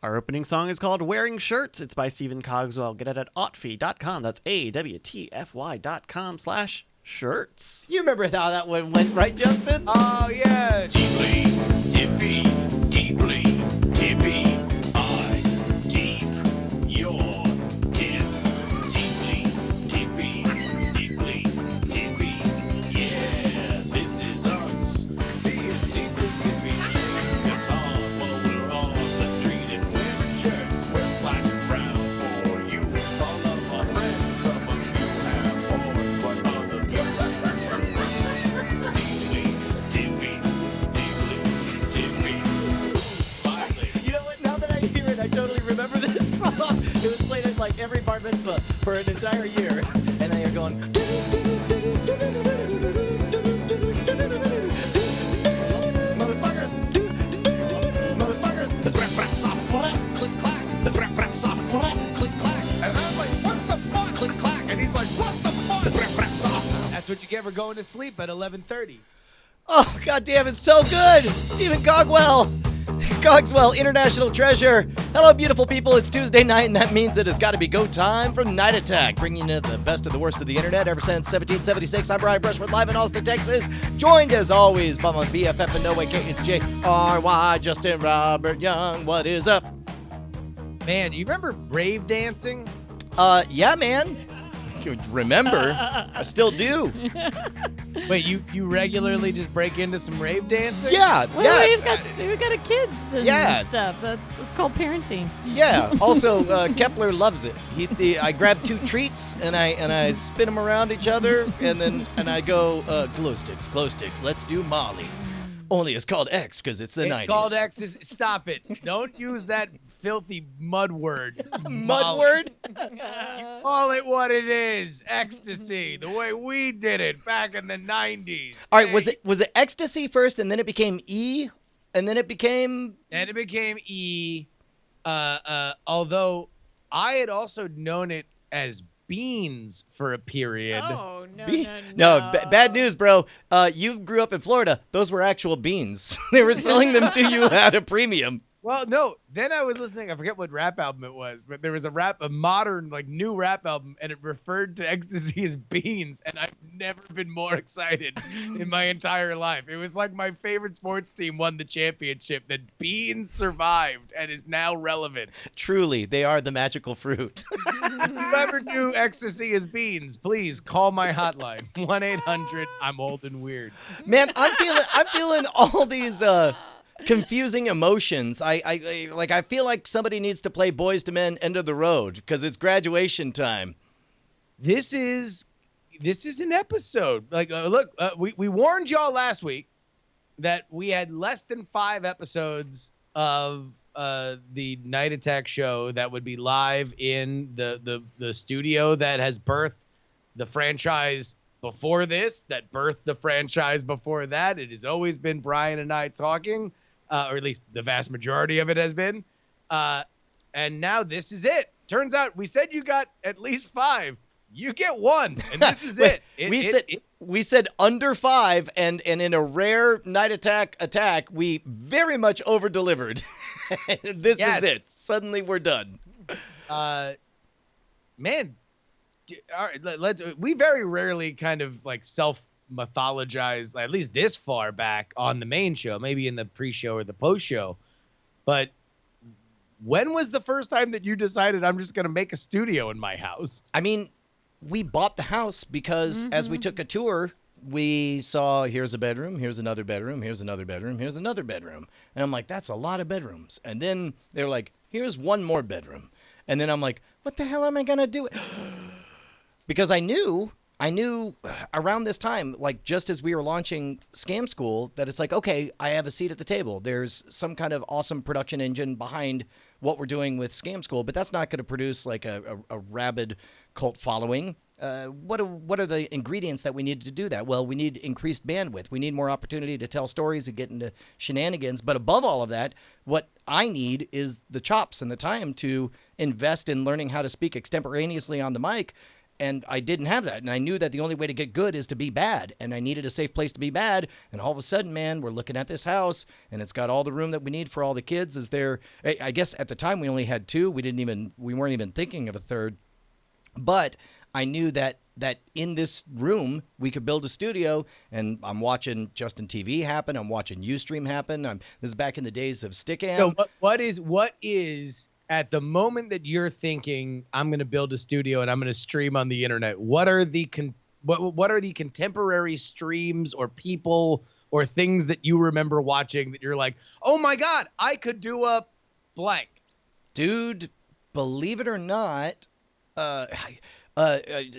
Our opening song is called Wearing Shirts. It's by Stephen Cogswell. Get it at awtfy.com. That's awtfy.com/shirts. You remember how that one went, right, Justin? Oh, yeah. Deeply, tippy, deeply, tippy. I deep your tip. Deeply, tippy, deeply, tippy. Yeah, this is us. Being deeply tippy. While we're on the street and wearing shirts. We're black and brown for you. All of my friends, some of you have horns, but others deeply, tippy, deeply, tippy. Smiling. You know what? Now that I hear it, I totally remember this song. It was played at like every bar mitzvah for an entire year. And then you're going... Motherfuckers! Motherfuckers! The brap brap soft slap, click clack. The brap brap soft slap, click clack. And I'm like, what the fuck? Click clack. And he's like, what the fuck? The brap brap soft. That's what you get for going to sleep at 11:30. Oh, goddamn, it's so good! Stephen Cogswell, international treasure. Hello, beautiful people. It's Tuesday night, and that means it has got to be go time for Night Attack, bringing you the best of the worst of the internet ever since 1776. I'm Brian Brushwood, live in Austin, Texas, joined as always by my BFF and no way, it's J.R.Y. Justin Robert Young. What is up? Man, you remember brave dancing? Yeah, man. You remember? I still do. Wait, you regularly just break into some rave dancing? Yeah, Well, yeah. we've got a kids and Yeah. stuff. It's called parenting. Yeah. Also, Kepler loves it. I grab two treats and I spin them around each other, and I go glow sticks. Let's do Molly. Only it's called X because it's the 90s. It's called ecstasy. Stop it. Don't use that filthy mud word. Mud word. Call it what it is. Ecstasy. The way we did it back in the 90s. All right. Was it ecstasy first, and then it became E, and then it became. And it became E. Although I had also known it as beans for a period. Oh, no, Bad news, bro. You grew up in Florida. Those were actual beans. They were selling them to you at a premium. Well, no. Then I was listening. I forget what rap album it was, but there was a modern, like new rap album, and it referred to ecstasy as beans. And I've never been more excited in my entire life. It was like my favorite sports team won the championship. That beans survived and is now relevant. Truly, they are the magical fruit. If you ever knew ecstasy as beans, please call my hotline 1-800. I'm old and weird. Man, I'm feeling all these confusing emotions. I feel like somebody needs to play Boys to Men End of the Road because it's graduation time. This is an episode. Like, look, we warned y'all last week that we had less than 5 episodes of the Night Attack show that would be live in the studio that has birthed the franchise before this, that birthed the franchise before that. It has always been Brian and I talking, or at least the vast majority of it has been. And now this is it. Turns out we said you got at least 5. You get 1, and this is it. We said under 5, and in a rare Night Attack, we very much over-delivered. This is it. Suddenly we're done. Man, all right, we very rarely kind of like self-mythologize, at least this far back on the main show, maybe in the pre-show or the post-show. But when was the first time that you decided I'm just going to make a studio in my house? I mean, we bought the house because as we took a tour, we saw here's a bedroom, here's another bedroom, here's another bedroom, here's another bedroom. And I'm like, that's a lot of bedrooms. And then they're like, here's one more bedroom. And then I'm like, what the hell am I going to do? Because I knew around this time, like just as we were launching Scam School, that it's like, okay, I have a seat at the table. There's some kind of awesome production engine behind what we're doing with Scam School, but that's not going to produce like a rabid cult following. What are the ingredients that we need to do that? Well, we need increased bandwidth. We need more opportunity to tell stories and get into shenanigans. But above all of that, what I need is the chops and the time to invest in learning how to speak extemporaneously on the mic. And I didn't have that. And I knew that the only way to get good is to be bad. And I needed a safe place to be bad. And all of a sudden, man, we're looking at this house and it's got all the room that we need for all the kids. Is there, I guess at the time we only had 2. We weren't even thinking of a third. But I knew that in this room we could build a studio, and I'm watching Justin TV happen. I'm watching Ustream happen. This is back in the days of Stickam. So what is at the moment that you're thinking I'm going to build a studio and I'm going to stream on the internet? What are the what are the contemporary streams or people or things that you remember watching that you're like, oh my God, I could do a blank? Dude, believe it or not, 2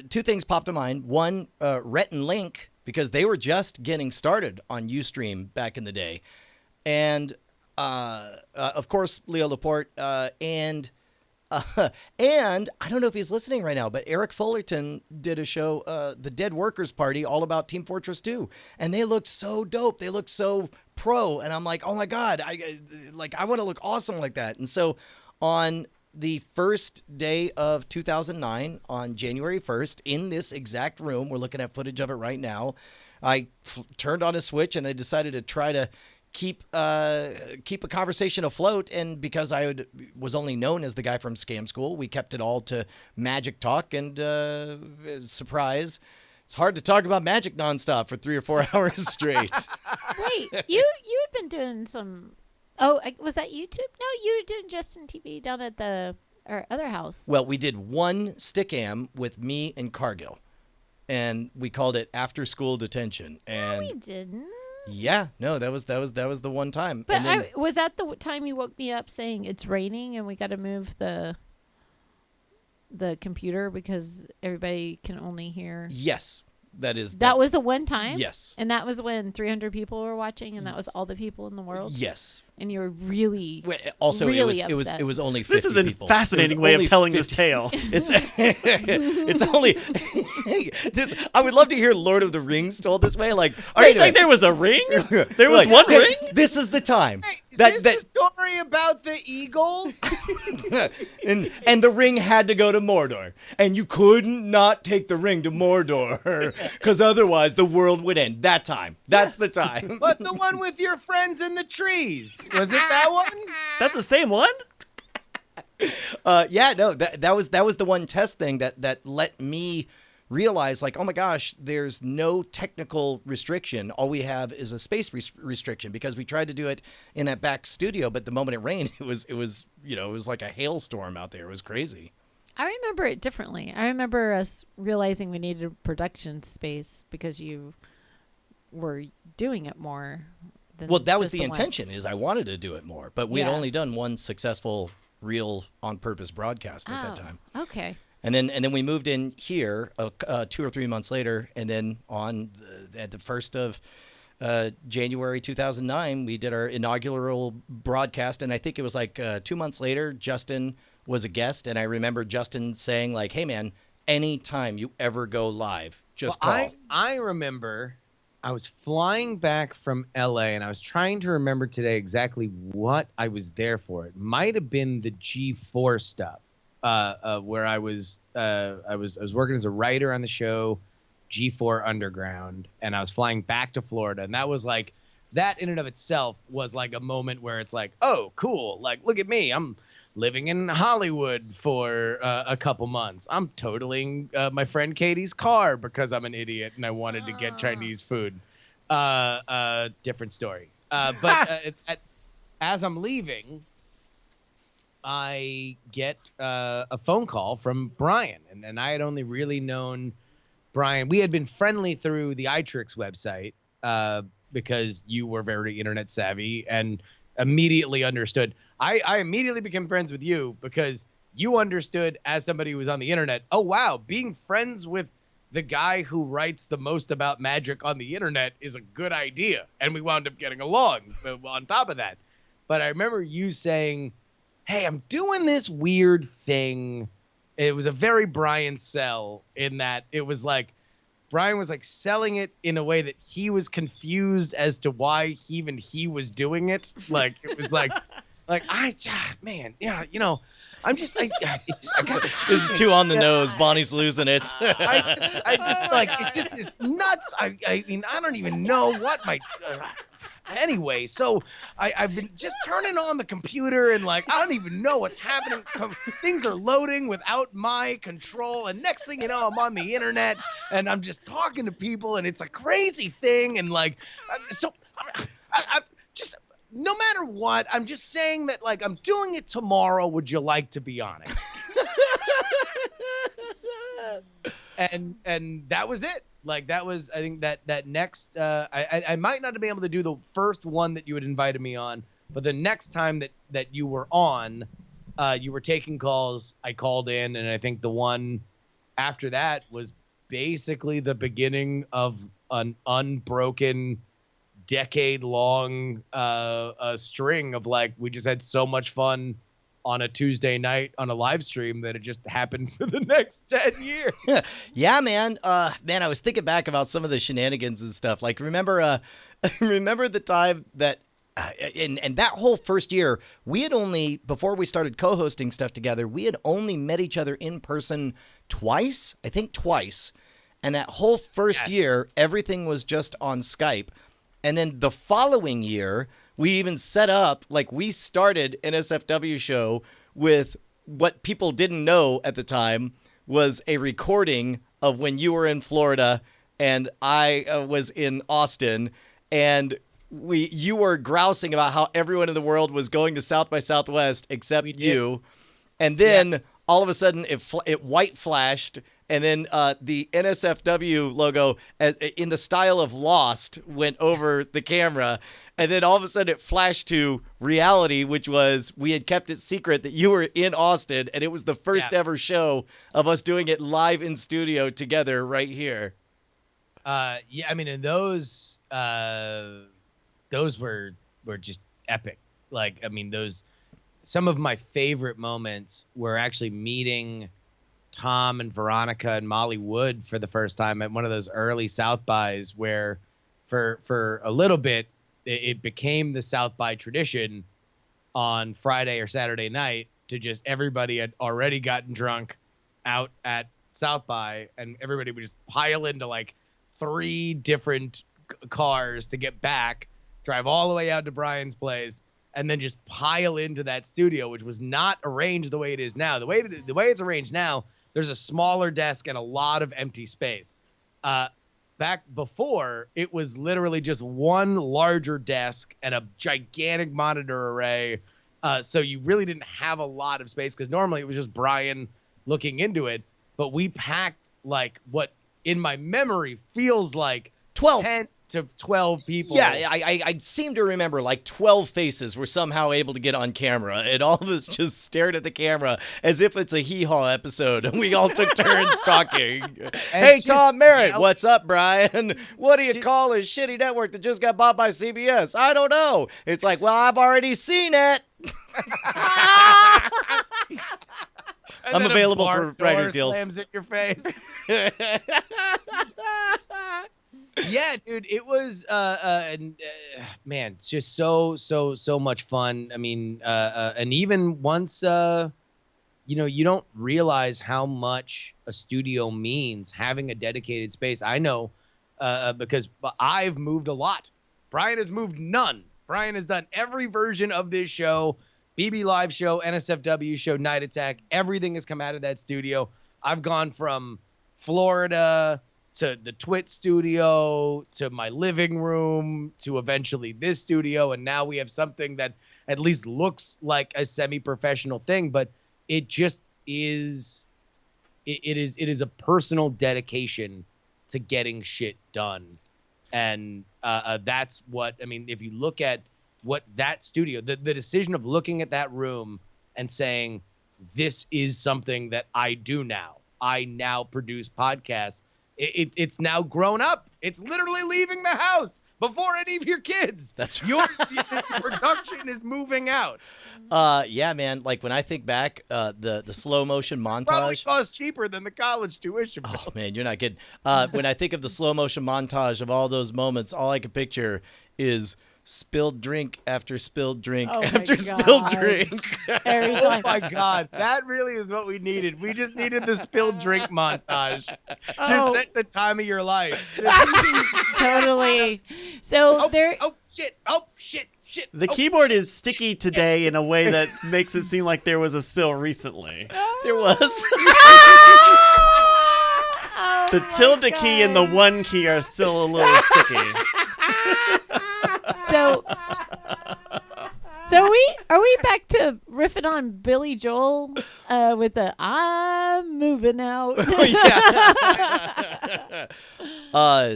things popped to mind. One, Rhett and Link, because they were just getting started on Ustream back in the day. And, of course, Leo Laporte, and I don't know if he's listening right now, but Eric Fullerton did a show, The Dead Workers Party, all about Team Fortress 2. And they looked so dope. They looked so pro. And I'm like, oh my God, I want to look awesome like that. And so on the first day of 2009, on January 1st, in this exact room, we're looking at footage of it right now, I turned on a switch and I decided to try to keep a conversation afloat. And because I was only known as the guy from Scam School, we kept it all to magic talk. And surprise, it's hard to talk about magic nonstop for 3 or 4 hours straight. Wait, you had been doing some. Oh, was that YouTube? No, you were doing Justin TV down at our other house. Well, we did one Stickam with me and Cargill, and we called it After School Detention. And no, we didn't. Yeah, no, that was the one time. But and then, was that the time you woke me up saying it's raining and we got to move the computer because everybody can only hear? Yes, that was the one time. Yes, and that was when 300 people were watching, and that was all the people in the world. Yes. And you were really, also really it was upset. it was only 50 This is people. a fascinating way of telling 50. this tale. It's only this. I would love to hear Lord of the Rings told this way. Like, Are you saying there was a ring? There was like, one ring? This is the time. Hey, is this the story about the Eagles? and the ring had to go to Mordor, and you couldn't not take the ring to Mordor because otherwise the world would end. That time. That's the time. But the one with your friends in the trees. Was it that one? That's the same one? Yeah, no, that was the one test thing that let me realize, like, oh my gosh, there's no technical restriction. All we have is a space restriction, because we tried to do it in that back studio, but the moment it rained, it was like a hailstorm out there. It was crazy. I remember it differently. I remember us realizing we needed a production space because you were doing it more. Well, that was just the intention, once. is I wanted to do it more, but we had Yeah. only done one successful real on-purpose broadcast at that time. Okay. And then we moved in here 2 or 3 months later, and then at the 1st of January 2009, we did our inaugural broadcast, and I think it was like 2 months later, Justin was a guest, and I remember Justin saying, like, hey man, anytime you ever go live, just call. I remember I was flying back from LA, and I was trying to remember today exactly what I was there for. It might have been the G4 stuff, where I was working as a writer on the show G4 Underground, and I was flying back to Florida, and that was like, that in and of itself was like a moment where it's like, oh, cool, like, look at me, I'm living in Hollywood for a couple months. I'm totaling my friend Katie's car because I'm an idiot and I wanted to get Chinese food. Different story. But as I'm leaving, I get a phone call from Brian. And I had only really known Brian. We had been friendly through the iTrix website because you were very internet savvy and immediately understood. I immediately became friends with you because you understood, as somebody who was on the internet, oh, wow, being friends with the guy who writes the most about magic on the internet is a good idea. And we wound up getting along on top of that. But I remember you saying, hey, I'm doing this weird thing. It was a very Brian sell in that it was like, Brian was like selling it in a way that he was confused as to why he was doing it. Like, it was like, Like man, yeah, I'm just I got this. This is too on the nose. Bonnie's losing it. I just like it just is nuts. I mean, I don't even know what my. Anyway, so I've been just turning on the computer and like I don't even know what's happening. Things are loading without my control, and next thing you know, I'm on the internet and I'm just talking to people, and it's a crazy thing. And like, so I just no matter what, I'm just saying that like I'm doing it tomorrow. Would you like to be on it? And that was it. Like that was, I think that next, I might not have been able to do the first one that you had invited me on, but the next time that you were on, you were taking calls. I called in, and I think the one after that was basically the beginning of an unbroken decade-long string of like we just had so much fun on a Tuesday night on a live stream that it just happened for the next 10 years. Yeah, man. Man, I was thinking back about some of the shenanigans and stuff. Like, remember the time that, and that whole first year, we had only, before we started co-hosting stuff together, we had only met each other in person twice. And that whole first year, everything was just on Skype. And then the following year, we even set up, like we started an NSFW show with what people didn't know at the time was a recording of when you were in Florida and I was in Austin, and you were grousing about how everyone in the world was going to South by Southwest except you. And then all of a sudden it white flashed, and then the NSFW logo in the style of Lost went over the camera. And then all of a sudden it flashed to reality, which was we had kept it secret that you were in Austin, and it was the first ever show of us doing it live in studio together right here. I mean, and those were just epic. Like, I mean, some of my favorite moments were actually meeting Tom and Veronica and Molly Wood for the first time at one of those early South Bys where for a little bit, it became the South by tradition on Friday or Saturday night to just everybody had already gotten drunk out at South by, and everybody would just pile into like 3 different cars to get back, drive all the way out to Brian's place, and then just pile into that studio, which was not arranged the way it is now. The way it's arranged now, there's a smaller desk and a lot of empty space. Back before, it was literally just one larger desk and a gigantic monitor array. So you really didn't have a lot of space because normally it was just Brian looking into it. But we packed like what in my memory feels like 10 to 12 people. Yeah, I seem to remember like 12 faces were somehow able to get on camera, and all of us just stared at the camera as if it's a hee-haw episode, and we all took turns talking. Hey, Tom Merritt, what's up, Brian? What do you call a shitty network that just got bought by CBS? I don't know. It's like, well, I've already seen it. I'm available for writer's guild. Slams in your face. Yeah, dude, it was man, it's just so much fun. I mean, and even once you don't realize how much a studio means having a dedicated space. I know because I've moved a lot. Brian has moved none. Brian has done every version of this show, BB Live show, NSFW show, Night Attack. Everything has come out of that studio. I've gone from Florida to the Twit studio, to my living room, to eventually this studio, and now we have something that at least looks like a semi-professional thing, but it just is. It is a personal dedication to getting shit done, and that's what I mean. If you look at what that studio, the decision of looking at that room and saying, "This is something that I do now. I now produce podcasts." It's now grown up. It's literally leaving the house before any of your kids. That's right. Your production is moving out. Yeah, man. Like when I think back, the slow motion montage Probably costs cheaper than the college tuition bill. Oh man, you're not kidding. When I think of the slow motion montage of all those moments, all I can picture is spilled drink after spilled drink Oh my after spilled God. drink. Every Oh time. my God, that really is what we needed. We just needed the spilled drink montage. Just Oh. set the time of your life. Just, Totally. So oh, there. oh shit! Oh shit! Shit! The oh, keyboard is sticky today in a way that makes it seem like there was a spill recently. There was. Oh The my tilde key and the God. one key are still a little sticky. So are we back to riffing on Billy Joel with the "I'm moving out"?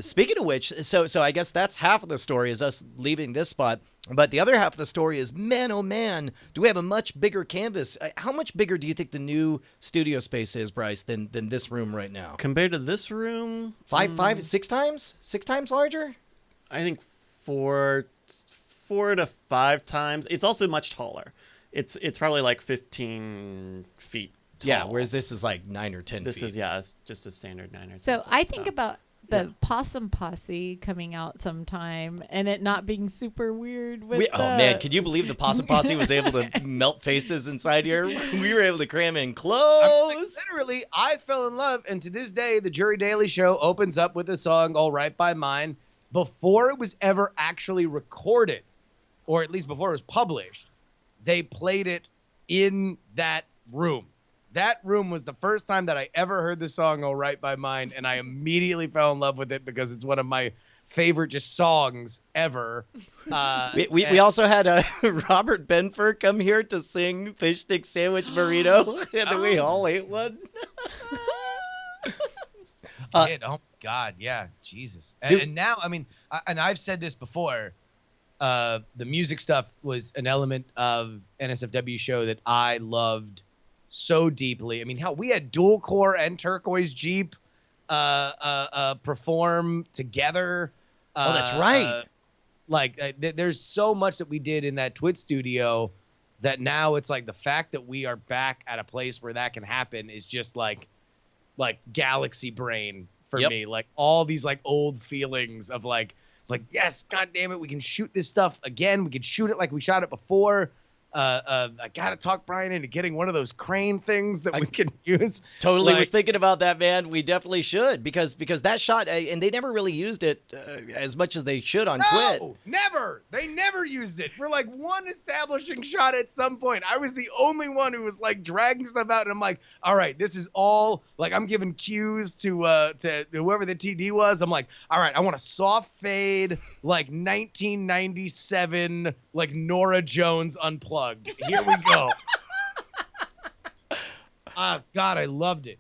Speaking of which, so I guess that's half of the story is us leaving this spot. But the other half of the story is, man, oh man, do we have a much bigger canvas? How much bigger do you think the new studio space is, Bryce, than this room right now? Compared to this room, Six times larger? I think four to 5 times. It's also much taller. It's probably like 15 feet tall. Yeah, whereas this is like 9 or 10 this feet. is it's just a standard 9 or 10 So feet, I think about the Possum Posse coming out sometime and it not being super weird with Oh man, could you believe the Possum Posse was able to melt faces inside here? We were able to cram in Like, close. literally, I fell in love, and to this day, the Jury Daily Show opens up with the song "All Right by Mine" before it was ever actually recorded, or at least before it was published. They played it in that room. That room was the first time that I ever heard the song "All Right by Mine," and I immediately fell in love with it because it's one of my favorite just songs ever. We also had Robert Benford come here to sing Fish Stick Sandwich Burrito, and then we all ate one. Did. Oh my God, yeah, Jesus. Dude. And now, I mean, and I've said this before, the music stuff was an element of NSFW show that I loved so deeply. I mean, hell, we had Dual Core and Turquoise Jeep perform together. Oh, that's right. There's so much that we did in that Twit studio that now it's like the fact that we are back at a place where that can happen is just like galaxy brain for Yep. me. Like all these like old feelings of like yes, God damn it, we can shoot this stuff again. We can shoot it like we shot it before. I gotta talk Brian into getting one of those crane things that we can use. Totally Like, was thinking about that, man. We definitely should because that shot, and they never really used it as much as they should on Twit. No, never. They never used it for like one establishing shot at some point. I was the only one who was like dragging stuff out, and I'm like, all right, this is all like I'm giving cues to whoever the TD was. I'm like, all right, I want a soft fade like 1997 like Nora Jones unplugged. Here we go. God, I loved it.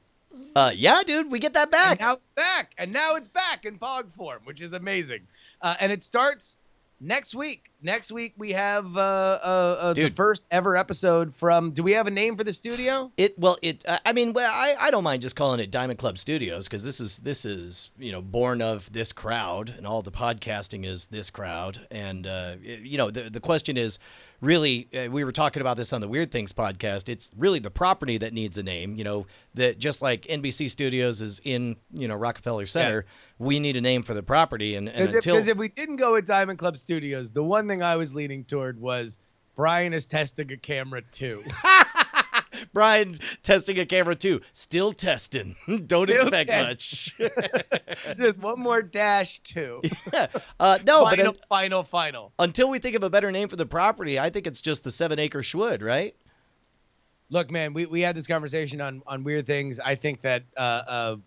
Yeah, dude, we get that back. And now it's back in POG form, which is amazing. And it starts next week. Next week we have the Dude. first ever episode from. Do we have a name for the studio? I don't mind just calling it Diamond Club Studios because this is born of this crowd, and all the podcasting is this crowd. And the question is really, we were talking about this on the Weird Things podcast. It's really the property that needs a name. That just like NBC Studios is in Rockefeller Center, we need a name for the property. And Because if we didn't go with Diamond Club Studios, the one thing I was leaning toward was Brian is testing a camera too. Brian testing a camera too, still testing. Don't Still expect testing. much. Just one more dash two. No, but Final. until we think of a better name for the property, I think it's just the 7-acre Schwood, right? Look, man, we had this conversation on Weird Things. I think that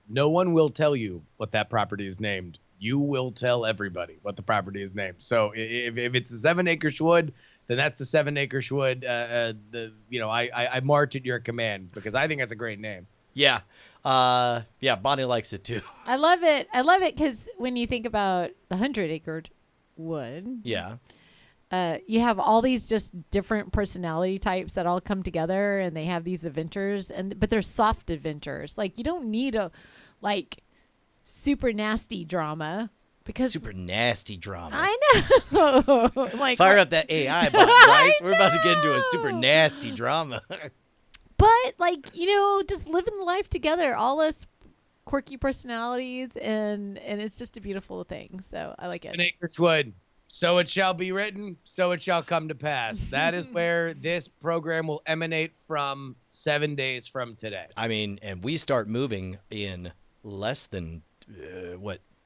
no one will tell you what that property is named. You will tell everybody what the property is named. So if it's the 7-acre Schwood, then that's the 7-acre Schwood. I march at your command because I think that's a great name. Yeah. Bonnie likes it too. I love it because when you think about the 100-acre wood, Yeah. you have all these just different personality types that all come together, and they have these adventures, but they're soft adventures. Like you don't need a super nasty drama because Super nasty drama. I know. Like Fire up that AI button, Bryce. We're about to get into a super nasty drama. But just living the life together, all us quirky personalities, and it's just a beautiful thing. So I like it. 7-acre Schwood. So it shall be written, so it shall come to pass. That is where this program will emanate from 7 days from today. I mean, and we start moving in less than,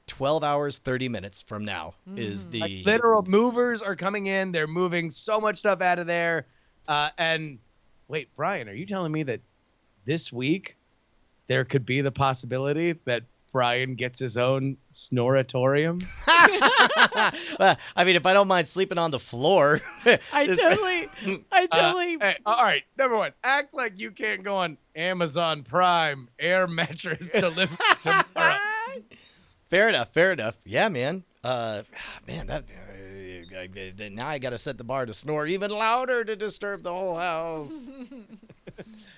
12 hours, 30 minutes from now is the... Like, literal movers are coming in. They're moving so much stuff out of there. And wait, Brian, are you telling me that this week there could be the possibility that Brian gets his own snoratorium? I mean, if I don't mind sleeping on the floor. I totally. Hey, all right, number one, act like you can't go on Amazon Prime air mattress delivered tomorrow. Fair enough. Yeah, man. Man, that now I got to set the bar to snore even louder to disturb the whole house.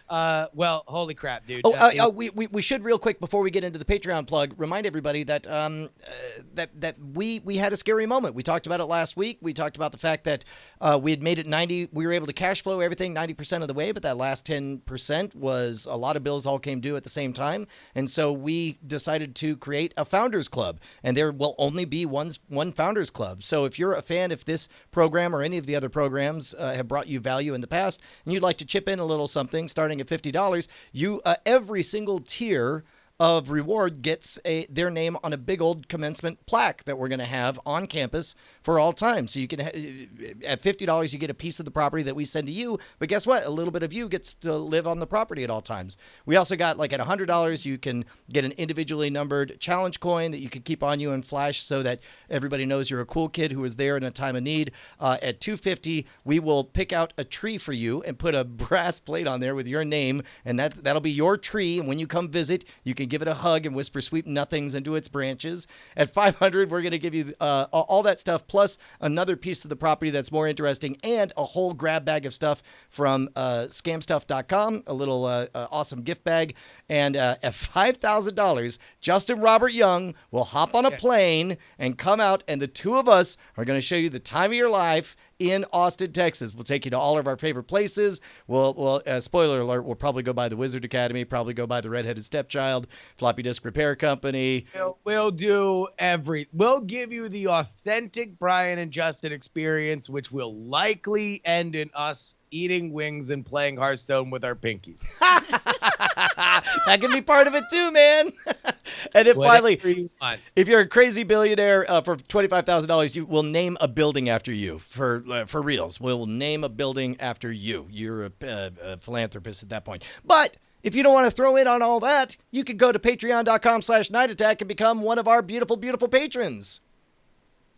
Well, holy crap, dude. We should real quick before we get into the Patreon plug remind everybody that that we had a scary moment. We talked about it last week. We talked about the fact that we had made it 90. We were able to cash flow everything 90% of the way, but that last 10% was a lot of bills all came due at the same time, and so we decided to create a Founders Club, and there will only be one Founders Club. So if you're a fan, if this program or any of the other programs have brought you value in the past, and you'd like to chip in a little something, starting at $50, you every single tier of reward gets their name on a big old commencement plaque that we're going to have on campus for all time. So you can, at $50, you get a piece of the property that we send to you. But guess what? A little bit of you gets to live on the property at all times. We also got, like, at $100, you can get an individually numbered challenge coin that you can keep on you and flash so that everybody knows you're a cool kid who was there in a time of need. At $250, we will pick out a tree for you and put a brass plate on there with your name, and that'll be your tree. And when you come visit, you can give it a hug and whisper sweet nothings into its branches. At $500, we're going to give you all that stuff, plus another piece of the property that's more interesting, and a whole grab bag of stuff from scamstuff.com, a little awesome gift bag. And at $5,000, Justin Robert Young will hop on a plane and come out, and the two of us are going to show you the time of your life in Austin, Texas. We'll take you to all of our favorite places. We'll spoiler alert, we'll probably go by the Wizard Academy, probably go by the Redheaded Stepchild, Floppy Disk Repair Company. We'll give you the authentic Brian and Justin experience, which will likely end in us eating wings and playing Hearthstone with our pinkies. That can be part of it too, man. And then finally, if you're a crazy billionaire, for $25,000, you will name a building after you for reals. We'll name a building after you. You're a philanthropist at that point. But if you don't want to throw in on all that, you could go to patreon.com/nightattack and become one of our beautiful, beautiful patrons.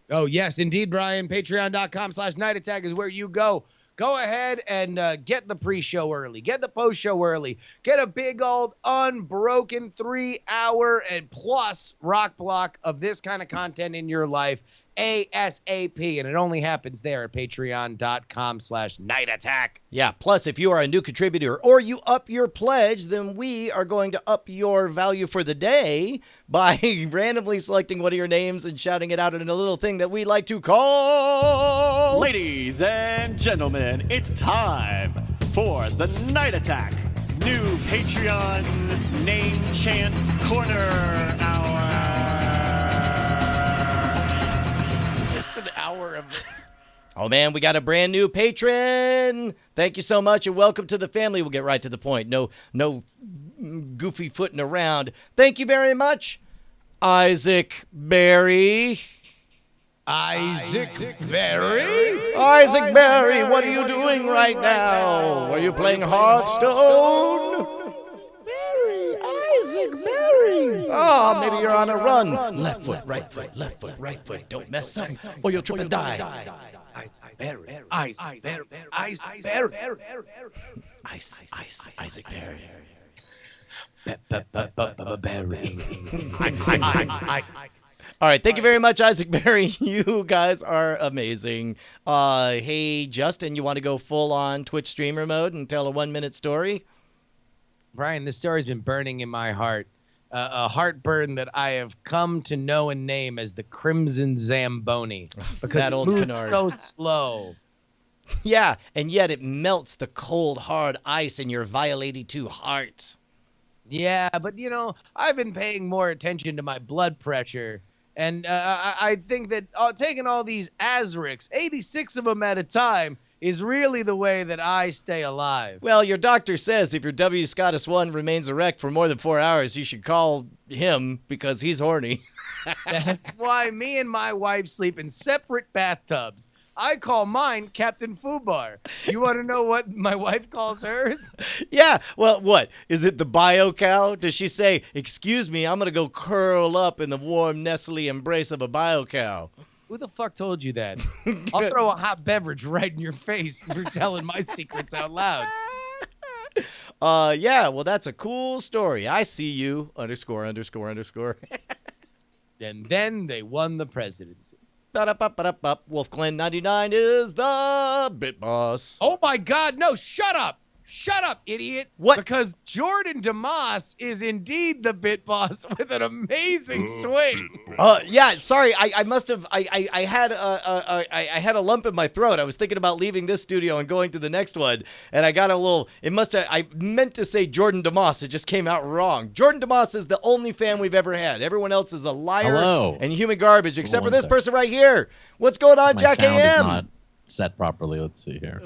Oh, yes, indeed, Brian. Patreon.com/nightattack is where you go. Go ahead and get the pre-show early. Get the post-show early. Get a big old unbroken 3-hour and plus rock block of this kind of content in your life ASAP. And it only happens there at patreon.com/nightattack. Yeah, plus if you are a new contributor or you up your pledge, then we are going to up your value for the day by randomly selecting one of your names and shouting it out in a little thing that we like to call... Ladies and gentlemen, it's time for the Night Attack new Patreon name chant corner hour. It's an hour of it. Oh, man, we got a brand new patron. Thank you so much and welcome to the family. We'll get right to the point. No goofy footing around. Thank you very much, Isaac Berry. Isaac Berry? Isaac Berry, what are you doing right now? Are you playing Hearthstone? Isaac Berry. Oh, maybe you're on a run. Left foot, right foot, left foot, right foot. Don't mess up or you'll trip and die. Isaac Berry. Isaac Berry. Isaac Berry. Isaac Berry. Berry. All right, thank you very much, Isaac Berry. You guys are amazing. Hey, Justin, you want to go full-on Twitch streamer mode and tell a 1-minute story? Brian, this story's been burning in my heart. A heartburn that I have come to know and name as the Crimson Zamboni. Because that old it moves canard. so slow. Yeah, and yet it melts the cold, hard ice in your violated two hearts. Yeah, but, I've been paying more attention to my blood pressure And I think that taking all these Azrics, 86 of them at a time, is really the way that I stay alive. Well, your doctor says if your W Scottus 1 remains erect for more than 4 hours, you should call him because he's horny. That's why me and my wife sleep in separate bathtubs. I call mine Captain Fubar. You want to know what my wife calls hers? Yeah, well, what? Is it the bio cow? Does she say, excuse me, I'm going to go curl up in the warm, nestly embrace of a bio cow? Who the fuck told you that? I'll throw a hot beverage right in your face for telling my secrets out loud. Yeah, well, that's a cool story. I see you, underscore. And then they won the presidency. Wolf Clan 99 is the Bit Boss. Oh my God, no, shut up. Shut up, idiot. What? Because Jordan DeMoss is indeed the Bit Boss with an amazing swing. Yeah, sorry, I must have, I had a lump in my throat. I was thinking about leaving this studio and going to the next one, and I got a little, I meant to say Jordan DeMoss. It just came out wrong. Jordan DeMoss is the only fan we've ever had. Everyone else is a liar and human garbage, except for this person right here. What's going on, Jack sound is AM? not set properly. Let's see here.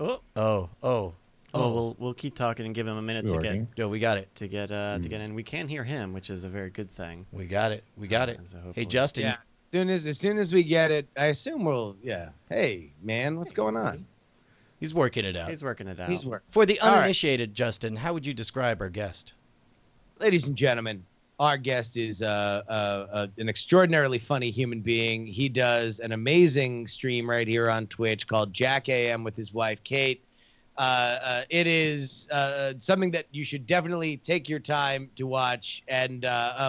We'll keep talking and give him a minute to Working. Yo, we got it. get to get in. We can hear him, which is a very good thing. We got it. So Hey, hopefully- Justin. Yeah. As soon as we get it, I assume we'll, yeah. Hey, man, what's going on? He's working it out. He's working it out. He's working. For the All right. uninitiated, Justin, how would you describe our guest? Ladies and gentlemen, our guest is an extraordinarily funny human being. He does an amazing stream right here on Twitch called Jack AM with his wife, Kate. It is something that you should definitely take your time to watch, and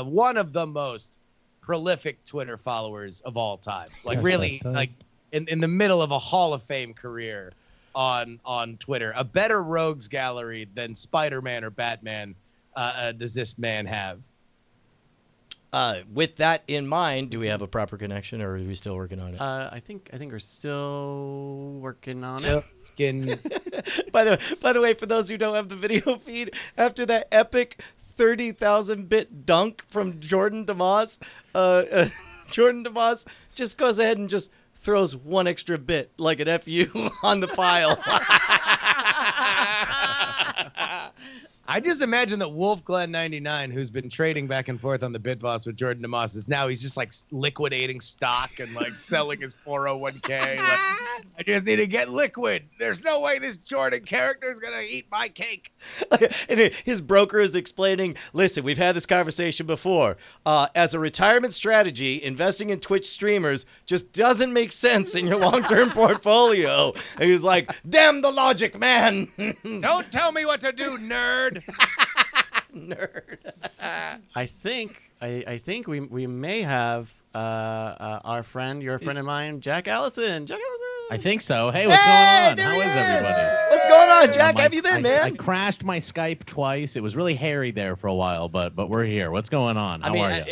one of the most prolific Twitter followers of all time. Like really, like in the middle of a Hall of Fame career on Twitter. A better rogues gallery than Spider-Man or Batman does this man have. With that in mind, do we have a proper connection, or are we still working on it? I think we're still working on it. By the way, for those who don't have the video feed, after that epic 30,000 bit dunk from Jordan DeMoss, Jordan DeMoss just goes ahead and just throws one extra bit like an FU on the pile. I just imagine that Wolf Glen 99, who's been trading back and forth on the Bit Boss with Jordan DeMoss, is now he's just like liquidating stock and like selling his 401k. Like, I just need to get liquid. There's no way this Jordan character is gonna eat my cake. And his broker is explaining, listen, we've had this conversation before. As a retirement strategy, investing in Twitch streamers just doesn't make sense in your long-term portfolio. And he's like, damn the logic, man. Don't tell me what to do, nerd. Nerd. I think we may have our friend, your friend of mine, Jack Allison. Jack Allison. I think so. Hey, what's going on? How is everybody? What's going on, Jack? How have you been, I man? crashed my Skype twice. It was really hairy there for a while, but we're here. What's going on? How are you?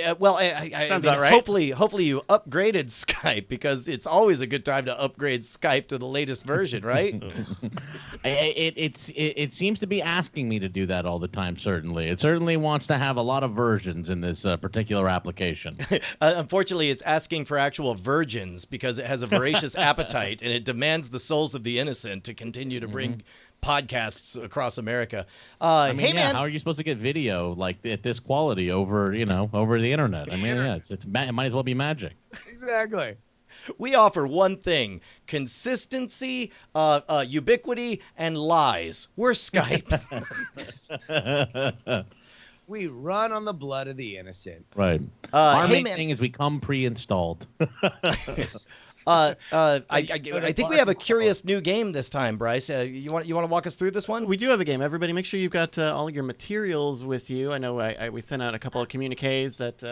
Sounds mean, about right. Hopefully you upgraded Skype, because it's always a good time to upgrade Skype to the latest version, right? It seems to be asking me to do that all the time. Certainly, it certainly wants to have a lot of versions in this particular application. Unfortunately, it's asking for actual virgins because it has a voracious appetite and it demands the souls of the innocent to continue to bring podcasts across America. Hey, man. How are you supposed to get video like at this quality over the internet? I mean, it might as well be magic. Exactly. We offer one thing: consistency, ubiquity, and lies. We're Skype. We run on the blood of the innocent. Right. Our hey, main man. thing is we come pre-installed. I think we have a curious new game this time, Bryce. You want to walk us through this one? We do have a game. Everybody, make sure you've got all your materials with you. I know we sent out a couple of communiques that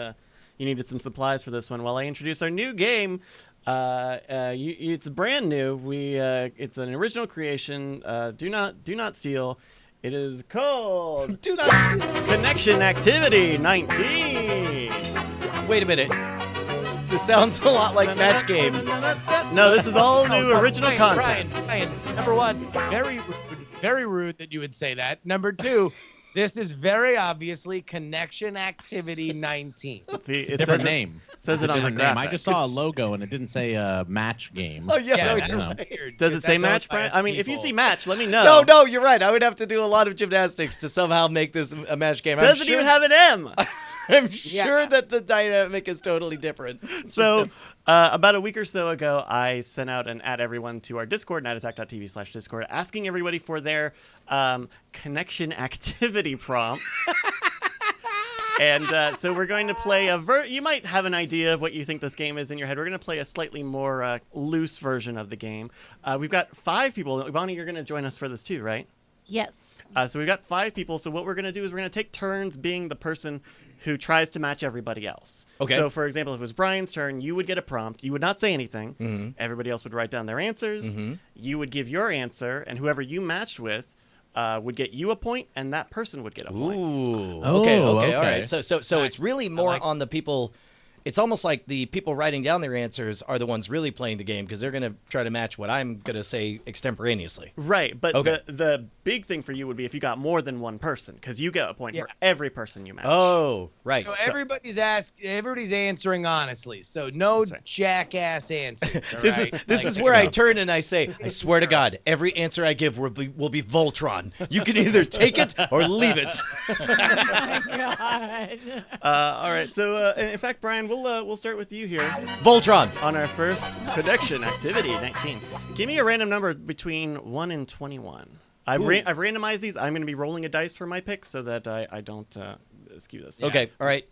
you needed some supplies for this one. While I introduce our new game, it's brand new. It's an original creation. Do not steal. It is called Do not steal. Connection Activity 19. Wait a minute. This sounds a lot like Match Game. No, this is all new original content. Brian, number one, very rude that you would say that. Number two, This is very obviously Connection Activity 19. See, it Different says name. It says it on the Different name. graphic. I just saw a logo and it didn't say match game. Oh yeah, Yeah, no, that's you're know. right. weird, Does it because say that's match, owned by Brian? us I mean, if you people. see match, let me know. No, you're right. I would have to do a lot of gymnastics to somehow make this a match game. Doesn't even have an M. I'm sure that the dynamic is totally different. So, about a week or so ago, I sent out an everyone to our Discord, nightattack.tv/Discord, asking everybody for their connection activity prompts. And so we're going to play you might have an idea of what you think this game is in your head. We're going to play a slightly more loose version of the game. We've got 5 people. Bonnie, you're going to join us for this too, right? Yes. So we've got 5 people. So what we're going to do is we're going to take turns being the person who tries to match everybody else. Okay. So, for example, if it was Brian's turn, you would get a prompt. You would not say anything. Mm-hmm. Everybody else would write down their answers. Mm-hmm. You would give your answer, and whoever you matched with would get you a point, and that person would get a point. Ooh. Oh, Okay. All okay. right. So it's really more like on the people. It's almost like the people writing down their answers are the ones really playing the game because they're going to try to match what I'm going to say extemporaneously. Right, but Okay. the big thing for you would be if you got more than one person, because you get a point for every person you match. Oh, right. So everybody's answering honestly. So no That's right. jackass answers. all This right? is where I turn and I say, I swear to God, every answer I give will be Voltron. You can either take it or leave it. Oh my God. All right, so in fact, Brian, we'll start with you here Voltron. on our first connection activity, 19. Give me a random number between 1 and 21. I've randomized these. I'm going to be rolling a dice for my picks so that I don't skew this. Okay. All right.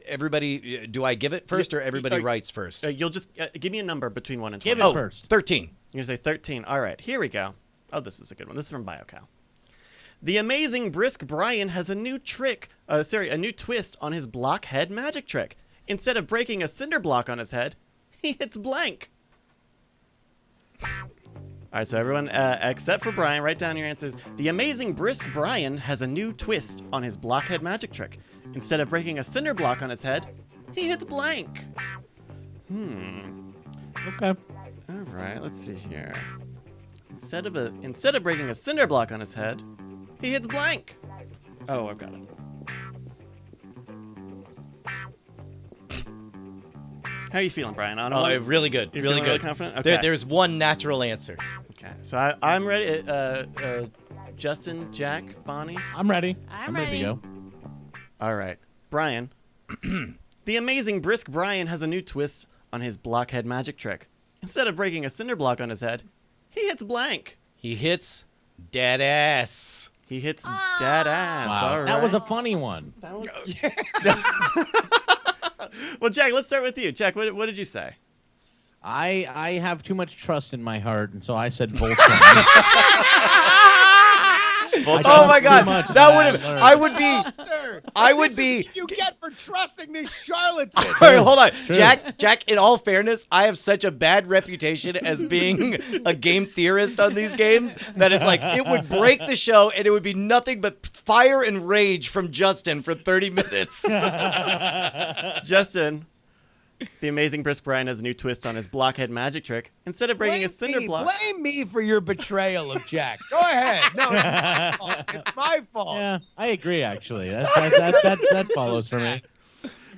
Everybody, do I give it first or everybody writes first? You'll just give me a number between 1 and 20. Give it first. 13. You're going to say 13. All right, here we go. Oh, this is a good one. This is from BioCow. The amazing Brisk Brian has a new a new twist on his blockhead magic trick. Instead of breaking a cinder block on his head, he hits blank. All right, so everyone, except for Brian, write down your answers. The amazing Brisk Brian has a new twist on his blockhead magic trick. Instead of breaking a cinder block on his head, he hits blank. Okay. All right, let's see here. Instead of breaking a cinder block on his head, he hits blank. Oh, I've got it. How are you feeling, Brian? On a one? Really good. You're Really feeling good. really confident? Okay. There's one natural answer. Okay, so I'm ready. Justin, Jack, Bonnie. I'm ready. I'm ready to ready. go. All right, Brian. The amazing Brisk Brian has a new twist on his blockhead magic trick. Instead of breaking a cinder block on his head, he hits blank. He hits dead ass. He hits dead ass. Wow. All right. That was a funny one. Well, Jack, let's start with you. Jack, what did you say? I have too much trust in my heart, and so I said Voltron. Oh my God, much, that man. would have. I would be. You get for trusting this charlatan. All right, hold on, True. Jack. In all fairness, I have such a bad reputation as being a game theorist on these games that it's like it would break the show, and it would be nothing but fire and rage from Justin for 30 minutes. Justin, the amazing Brisk Brian has a new twist on his blockhead magic trick. Instead of breaking a cinder block, Blame me for your betrayal of Jack. Go ahead. No, it's my fault. It's my fault. Yeah, I agree. Actually, that follows for me.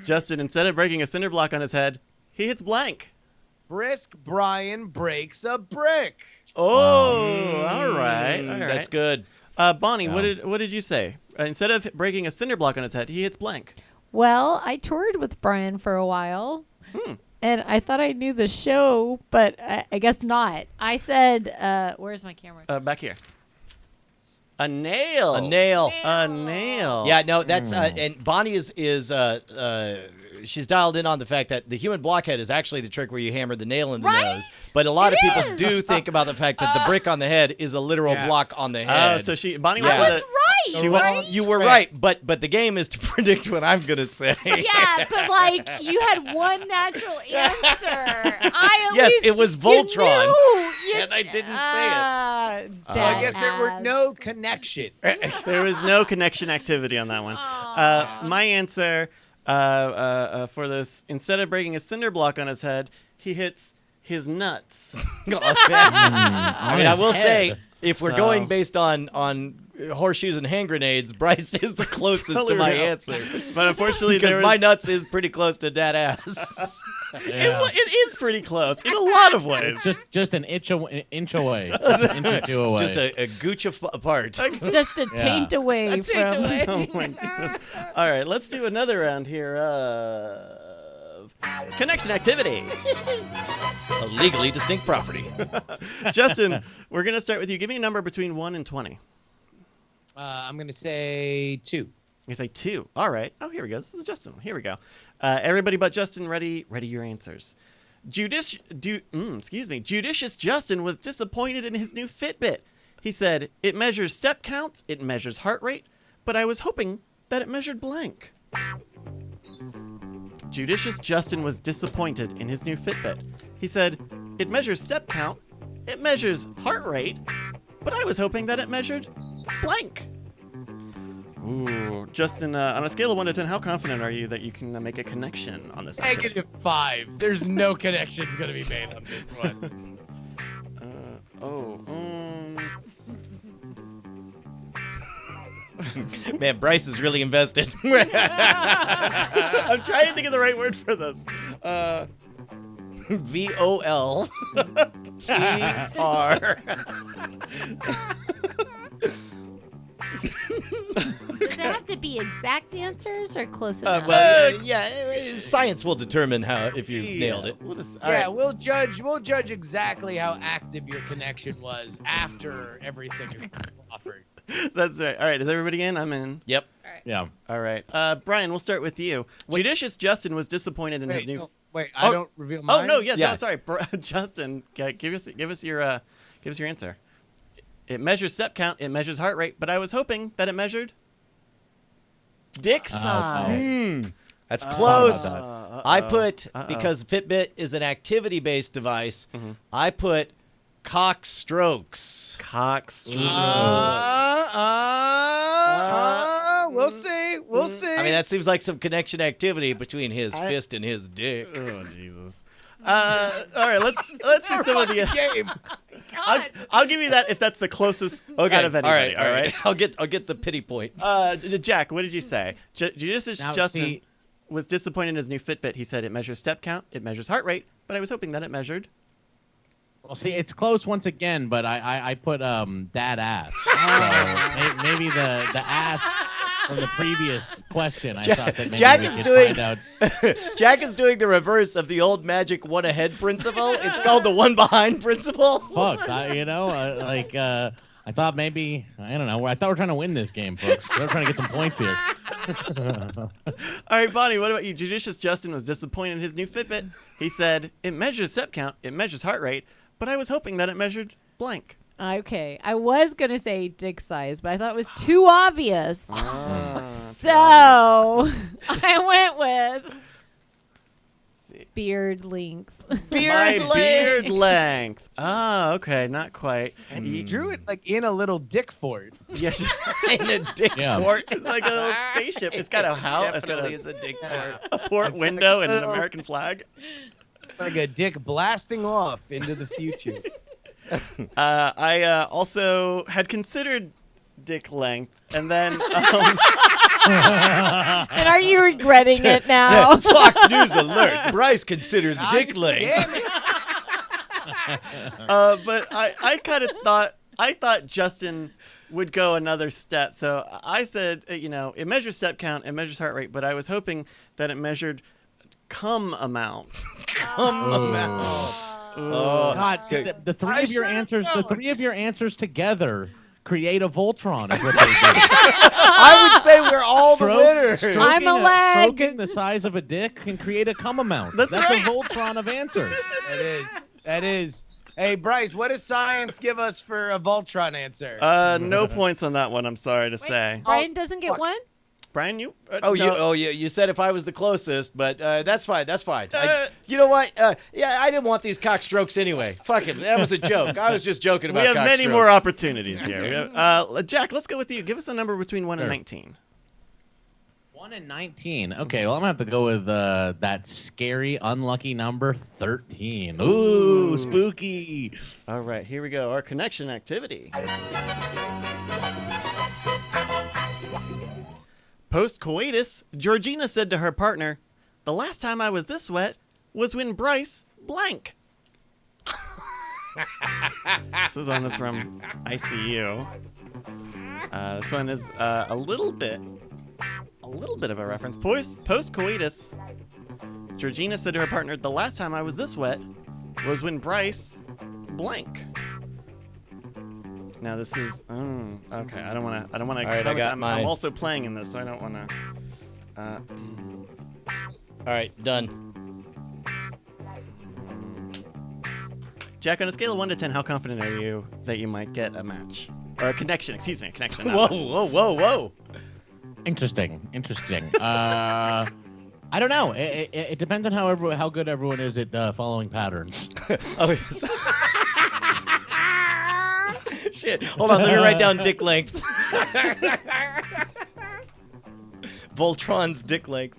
Justin, instead of breaking a cinder block on his head, he hits blank. Brisk Brian breaks a brick. Oh, all right. That's good. Bonnie, Yeah. what did you say? Instead of breaking a cinder block on his head, he hits blank. Well, I toured with Brian for a while. And I thought I knew the show, but I guess not. I said, where's my camera? Back here. A nail. A nail. A nail. Yeah, no, that's and Bonnie is she's dialed in on the fact that the human blockhead is actually the trick where you hammer the nail in the Right? nose. But a lot of people is. do think about the fact that the brick on the head is a literal block on the Oh, head. so Bonnie Yeah. went I was for right. You were right, but the game is to predict what I'm gonna say. Yeah, but like you had one natural answer. I at Yes, least it was you Voltron, knew. and I didn't say it. Well, I guess there were no connection. There was no connection activity on that one. My answer for this, instead of breaking a cinder block on his head, he hits his nuts. I mean, I will say, if we're So- going based on horseshoes and hand grenades, Bryce is the closest to my answer. But unfortunately, Because there my was, nuts is pretty close to dad ass. Yeah. it is pretty close in a lot of ways. Just an inch away. Just an inch or two away. It's just a gooch apart. It's just a taint away from. Oh my goodness. All right, let's do another round here of connection activity. A legally distinct property. Justin, we're going to start with you. Give me a number between 1 and 20. I'm gonna say 2. You say 2. All right. Oh, here we go. This is Justin. Here we go. Everybody but Justin, ready your answers. Judicious Justin was disappointed in his new Fitbit. He said, it measures step counts, it measures heart rate, but I was hoping that it measured blank. Judicious Justin was disappointed in his new Fitbit. He said, it measures step count, it measures heart rate, but I was hoping that it measured blank. Ooh, Justin, on a scale of 1 to 10, how confident are you that you can make a connection on this activity? -5. There's no connections gonna be made on this one. Man, Bryce is really invested. I'm trying to think of the right word for this. VOLTR. Does it have to be exact answers or close enough? Science will determine if you nailed it. We'll just, Yeah, all we'll judge exactly how active your connection was after everything is offered. right. That's right. All right, is everybody in? I'm in. Yep. Yeah. All right. Brian, we'll start with you. Judicious Justin was disappointed in his new... I don't reveal mine. Oh, no, yes, Yeah. no, sorry. Justin, give us your answer. It measures step count, it measures heart rate, but I was hoping that it measured dick size. That's close. about I put, because Fitbit is an activity-based device, I put cock strokes. Cock We'll see. We'll see. I mean, that seems like some connection activity between his fist and his dick. Oh, Jesus. All right, let's see some of the... game. I'll give you that if that's the closest out of anybody. All right. I'll get the pity point. Jack, what did you say? Judicious Now, Justin see- was disappointed in his new Fitbit. He said it measures step count, it measures heart rate, but I was hoping that it measured... Well, see, it's close once again, but I put dad ass. So maybe the ass from the previous question. I thought that maybe Jack we is could doing- find out. Jack is doing the reverse of the old magic one ahead principle. It's called the one behind principle. Fuck, I thought maybe, I don't know. I thought we were trying to win this game, folks. We're trying to get some points here. All right, Bonnie, what about you? Judicious Justin was disappointed in his new Fitbit. He said, it measures step count, it measures heart rate, but I was hoping that it measured blank. Okay, I was gonna say dick size, but I thought it was too obvious. So I went with beard length. Beard length. Ah, okay, not quite. You drew it like in a little dick fort. Yes, In a dick Yeah. fort. it's like a little spaceship. It's got a house. It's got Definitely is a dick fort. a port window and an American flag. Like a dick blasting off into the future. I also had considered dick length, and then And are you regretting it now? Fox News alert. Bryce considers dick length. Damn it. but I kind of thought Justin would go another step. So I said, it measures step count, it measures heart rate, but I was hoping that it measured cum amount. God, see, the three of your answers, together create a Voltron. Is what they do. I would say we're all the winners. I'm a leg. Stroking the size of a dick can create a cum amount. That's right. a Voltron of answers. That is. Hey, Bryce, what does science give us for a Voltron answer? No points on that one, I'm sorry to say. Brian doesn't get one? Brian, you? Oh, you said if I was the closest, but that's fine. That's fine. You know what? I didn't want these cock strokes anyway. Fuck it. That was a joke. I was just joking about We have cock many strokes. more opportunities here. We have- Jack, let's go with you. Give us a number between 1 and Sure. 19. 1 and 19. Okay, well, I'm going to have to go with that scary, unlucky number 13. Ooh, spooky. All right, here we go. Our connection activity. Post-coitus, Georgina said to her partner, "The last time I was this wet was when Bryce blank." This one is from ICU. This one is a little bit of a reference. Post-coitus, Georgina said to her partner, "The last time I was this wet was when Bryce blank." Now this is okay. I don't want to. All right, I got mine. I'm also playing in this, so I don't want to. All right, done. Jack, on a scale of 1 to 10, how confident are you that you might get a match or a connection? Excuse me, a connection. Whoa. Interesting. I don't know. It depends on how good everyone is at following patterns. Oh, yes. Shit. Hold on, let me write down dick length. Voltron's dick length.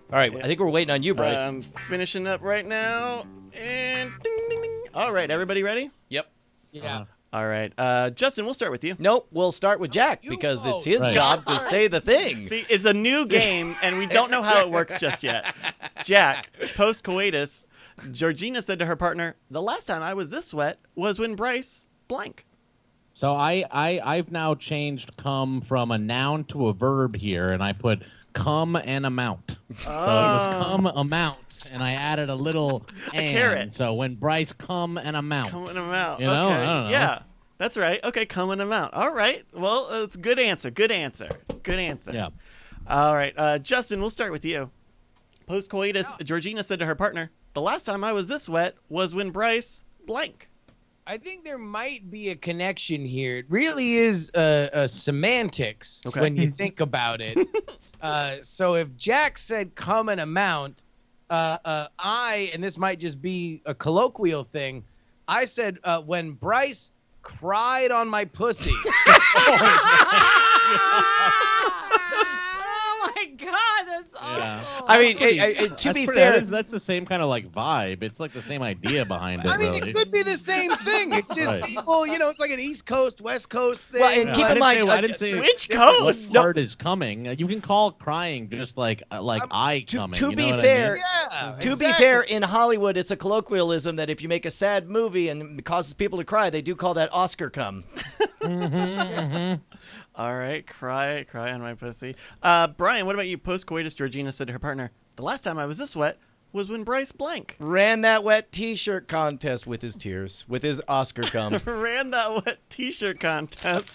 All right, I think we're waiting on you, Bryce. I'm finishing up right now, and ding, ding, ding. All right, everybody ready? Yep. Yeah. All right, Justin, we'll start with you. Nope, we'll start with Jack because it's his Right. job to say the thing. See, it's a new game, and we don't know how it works just yet. Jack, post-coitus, Georgina said to her partner, "The last time I was this wet was when Bryce blank." So I've now changed "come" from a noun to a verb here, and I put "come and amount." So it was "come amount," and I added a little "and." carrot. So when Bryce "come and amount." Coming them out. You know, okay. I don't know. Yeah, that's right. Okay, coming them out. All right. Well, it's a good answer. Good answer. Yeah. All right, Justin, we'll start with you. Post-coitus, Georgina said to her partner, "The last time I was this wet was when Bryce blank." I think there might be a connection here. It really is a semantics Okay. when you think about it. So if Jack said "come an amount," and this might just be a colloquial thing, I said when Bryce cried on my pussy. Oh my God, that's awful. Yeah. I mean, to be fair, that's the same kind of like vibe. It's like the same idea behind it. I mean, really. it could be the same thing. It's just Right. people, it's like an East Coast, West Coast thing. Well, and Yeah, keep I in didn't mind, say- I didn't say Which what coast? part is coming. You can call crying just like I coming. to you be know what I fair, mean? Yeah, to be exactly. fair, in Hollywood, it's a colloquialism that if you make a sad movie and it causes people to cry, they do call that Oscar cum. All right, cry on my pussy. Brian, what about you? Post-coitus, Georgina said to her partner, "The last time I was this wet was when Bryce blank." Ran that wet T-shirt contest with his tears, with his Oscar cum. Ran that wet T-shirt contest.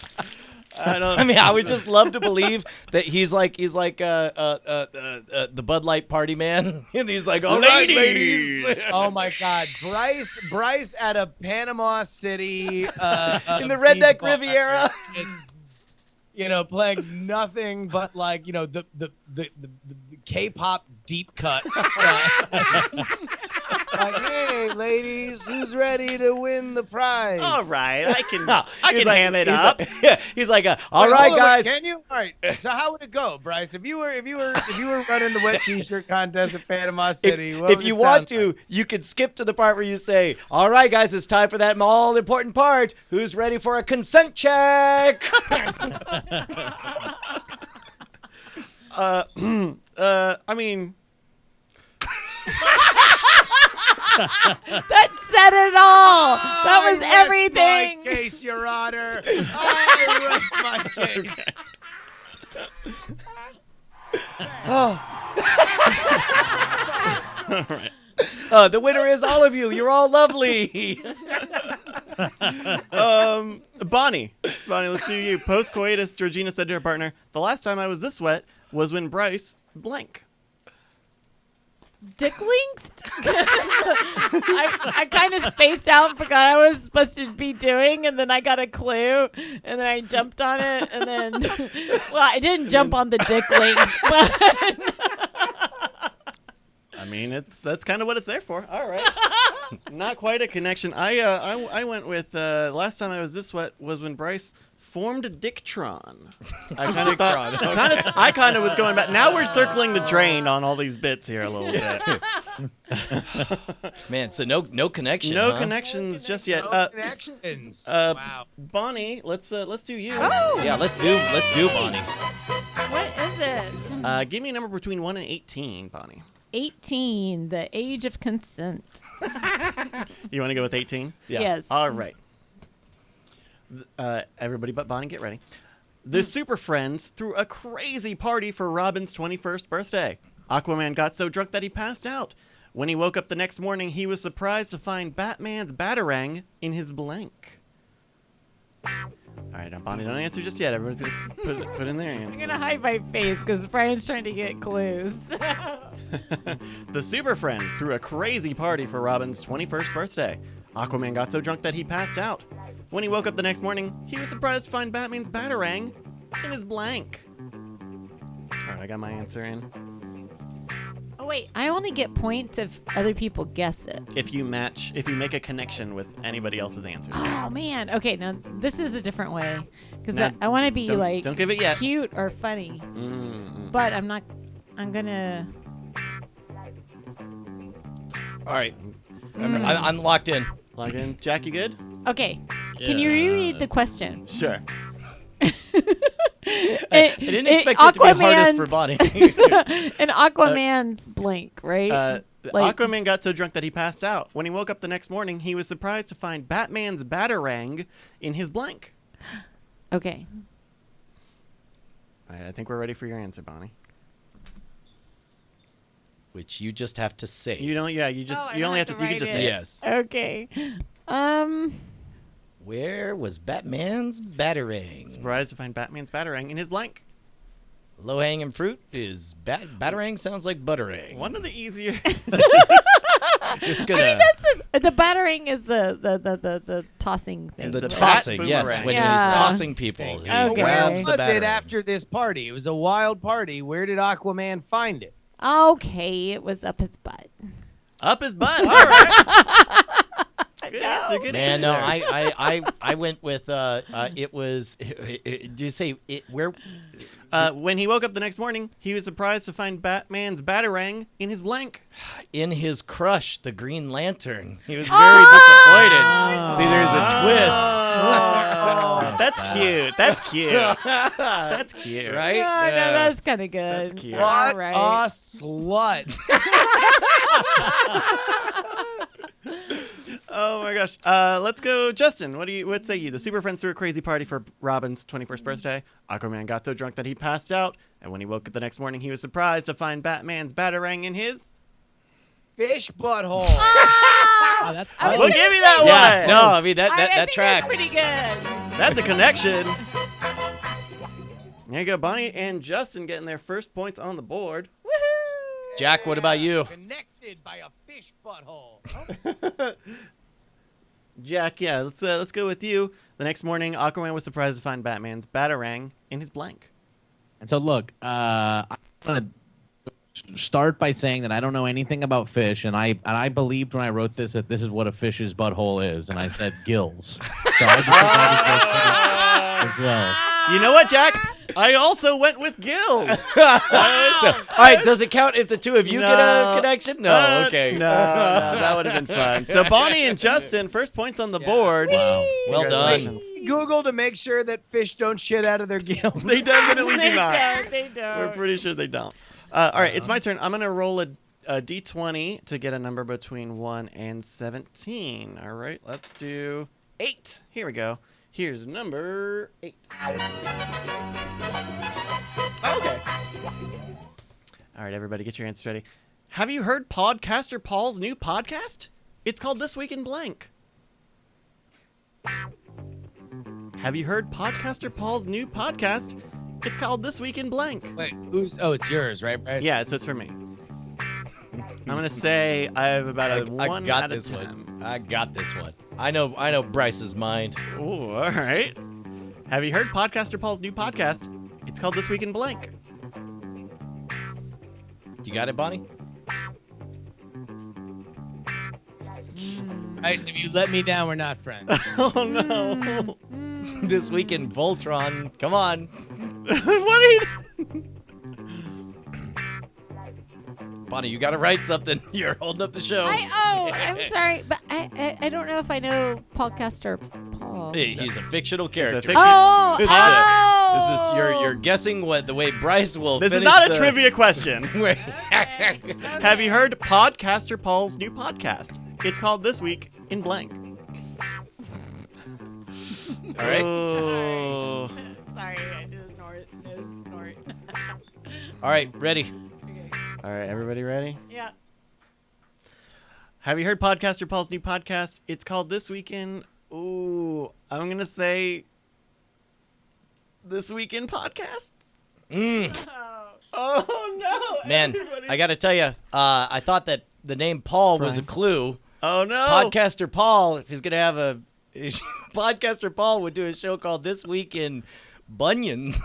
I don't. I mean, I would just love to believe that he's like the Bud Light party man, and he's like, "All right, ladies." Oh my God, Bryce at a Panama City In the Redneck beach bar, Riviera. playing nothing but like the K-pop deep cuts. Like, hey, ladies, who's ready to win the prize? All right, I can He's like- ham it he's up. like- he's like, all Wait, right, hold on, wait, guys. can you? All right. So how would it go, Bryce? If you were running the wet T-shirt contest at Panama City, what If would you it want sound to, like? you can skip to the part where you say, "All right, guys, it's time for that all-important part. Who's ready for a consent check?" I mean, That said it all. That was I rest everything. My case, Your Honor. I rest my case. The winner is all of you. You're all lovely. Bonnie, let's do you. Post-coitus, Georgina said to her partner, "The last time I was this wet was when Bryce blank." Dick length? I kind of spaced out and forgot I was supposed to be doing, and then I got a clue, and then I jumped on it, and then, well, I didn't jump on the dick length, but I mean, that's kind of what it's there for. All right. Not quite a connection. I went with last time I was this wet was when Bryce formed a Dicktron. I kind of was going back. Now we're circling the drain on all these bits here a little bit. Man, so no connection. No huh? connections just yet. No connections. Wow. Bonnie, let's do you. Oh, Yeah, let's do Bonnie. what is it? Give me a number between 1 and 18, Bonnie. 18, the age of consent. You want to go with 18? Yeah. Yes. All right. Everybody but Bonnie, get ready. The Super Friends threw a crazy party for Robin's 21st birthday. Aquaman got so drunk that he passed out. When he woke up the next morning, he was surprised to find Batman's Batarang in his blank. All right, now Bonnie, don't answer just yet. Everyone's going to put in their answer. I'm going to hide my face because Brian's trying to get clues. The Super Friends threw a crazy party for Robin's 21st birthday. Aquaman got so drunk that he passed out. When he woke up the next morning, he was surprised to find Batman's Batarang in his blank. All right, I got my answer in. Oh, wait. I only get points if other people guess it. If you make a connection with anybody else's answers. Oh, man. Okay, now this is a different way. Because Now, I want to be don't give it yet. cute or funny. But I'm not. I'm going to. All right. I'm locked in. Log in. Jack, you good? Okay. Can you reread the question? Sure. I didn't expect it to be hardest for Bonnie. And Aquaman's blank, right? Aquaman got so drunk that he passed out. When he woke up the next morning, he was surprised to find Batman's Batarang in his blank. Okay. All right, I think we're ready for your answer, Bonnie. Which you just have to say. You don't. Yeah, you just. Oh, I you don't only have have to to. You can write just it. say it. Yes. Okay. Where was Batman's Batarang? Surprised to find Batman's Batarang in his blank. Low-hanging fruit is Batarang sounds like butterang. One of the easier. Just gonna. I mean, that's just the battering is the tossing thing. the the tossing, bat yes. boomerang. When Yeah. he's tossing people, he Okay. Where grabs the was it Batarang. after this party? It was a wild party. Where did Aquaman find it? Okay, it was up his butt. Up his butt. All right. Good know. answer. Good Man, answer. no, I went with it was. Do you say it where? When he woke up the next morning, he was surprised to find Batman's Batarang in his blank. In his crush, the Green Lantern. He was very disappointed. See, there's a twist. Oh, that's cute. That's cute. That's cute. Right? Yeah, no, that's kind of good. That's cute. What All right. a slut. Oh my gosh. Let's go, Justin. What say you? The Super Friends threw a crazy party for Robin's 21st birthday. Aquaman got so drunk that he passed out, and when he woke up the next morning, he was surprised to find Batman's Batarang in his. Fish butthole. Oh, that's We'll give you that Yeah. one. No, I mean I that think tracks. That's pretty good. That's a connection. There you go, Bonnie and Justin getting their first points on the board. Woohoo! Jack, what about you? Connected by a fish butthole. Jack, yeah, let's go with you. The next morning, Aquaman was surprised to find Batman's Batarang in his blank. And so, look, I'm going to start by saying that I don't know anything about fish, and I believed when I wrote this that this is what a fish's butthole is, and I said gills. So I just decided as well. You know what, Jack? I also went with gills. So, all right, does it count if the two of you get a No. connection? No, okay. No, that would have been fun. So Bonnie and Justin, first points on the board. Wow. Well done. Congratulations. Google to make sure that fish don't shit out of their gills. They definitely They do not. don't. They don't. We're pretty sure they don't. All right, it's my turn. I'm going to roll a d20 to get a number between 1 and 17. All right, let's do 8. Here we go. Here's number 8. Okay. All right, everybody, get your answers ready. Have you heard podcaster Paul's new podcast? It's called This Week in Blank. Have you heard podcaster Paul's new podcast? It's called This Week in Blank. Wait, who's? Oh, it's yours, right, Bryce? Yeah, so it's for me. I'm gonna say I have about a I 1 got out of this 10. one. I got this one. I know Bryce's mind. Ooh, all right. Have you heard podcaster Paul's new podcast? It's called This Week in Blank. You got it, Bonnie? Bryce, if you let me down, we're not friends. Oh no. This week in Voltron. Come on. What are you? Bonnie, you got to write something. You're holding up the show. I'm sorry, but I don't know if I know Podcaster Paul. Hey, he's a fictional character. fiction- Oh, This is you're guessing what the way Bryce will This is finish not a the- trivia question. Wait. Have you heard Podcaster Paul's new podcast? It's called This Week in Blank. All right. Oh. Sorry, I did a nose snort. All right, ready. All right, everybody ready? Yeah. Have you heard Podcaster Paul's new podcast? It's called This Week in... Ooh, I'm going to say... This Week in Podcasts? Oh, no. Man, Everybody's- I got to tell you, I thought that the name Paul was a Brian. clue. Oh, no. Podcaster Paul, if he's going to have a... Podcaster Paul would do a show called This Week in Bunions.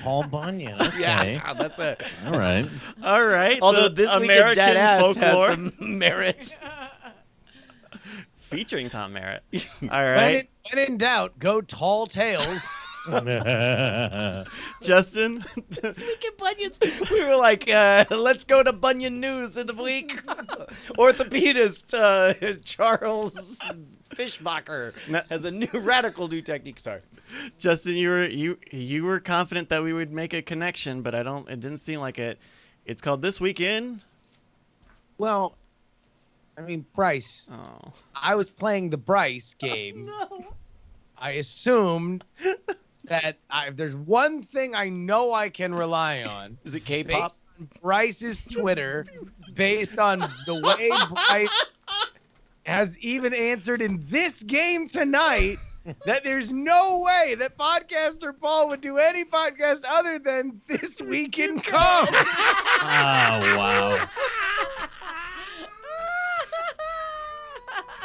Paul Bunyan. Okay. Yeah, that's it. All right. All right. Although so This Week in American Dead Ass folklore has some merit. featuring Tom Merritt. All right. When in doubt, go Tall Tales. Justin? This Week in Bunions. We were like, let's go to Bunion News in the week. Orthopedist Charles Fishbacher No. has a radical new technique. Sorry. Justin, you were confident that we would make a connection, but it didn't seem like it. It's called This Week in... Well, I mean, Bryce. Oh. I was playing the Bryce game. No. I assumed that if there's one thing I know I can rely on, Is it K-pop? based on Bryce's Twitter, based on the way Bryce has even answered in this game tonight, that there's no way that Podcaster Paul would do any podcast other than This Week in Come. Oh, wow.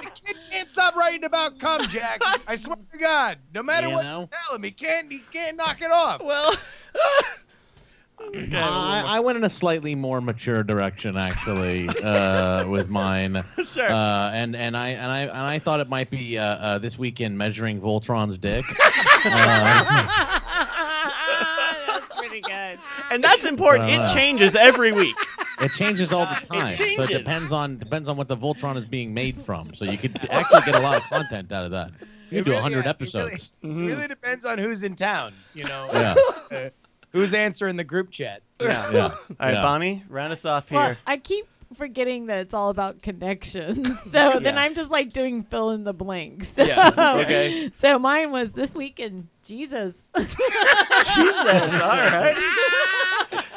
The kid can't stop writing about cum, Jack. I swear to God. No matter You what know? you tell him, he can't knock it off. Well... Okay, I went in a slightly more mature direction, actually, with mine. Sure. And I thought it might be this weekend measuring Voltron's dick. That's pretty good. And that's important. It changes every week. It changes all the time, so changes. it depends on what the Voltron is being made from. So you could actually get a lot of content out of that. You could do 100 It episodes. really depends on who's in town, you know. Yeah. Who's answering the group chat. Yeah. Yeah. All right, Yeah. Bonnie, round us off Well, here. I keep forgetting that it's all about connections. So then Yeah. I'm just like doing fill in the blanks. Yeah, okay. So mine was This Week in Jesus. Jesus. All right.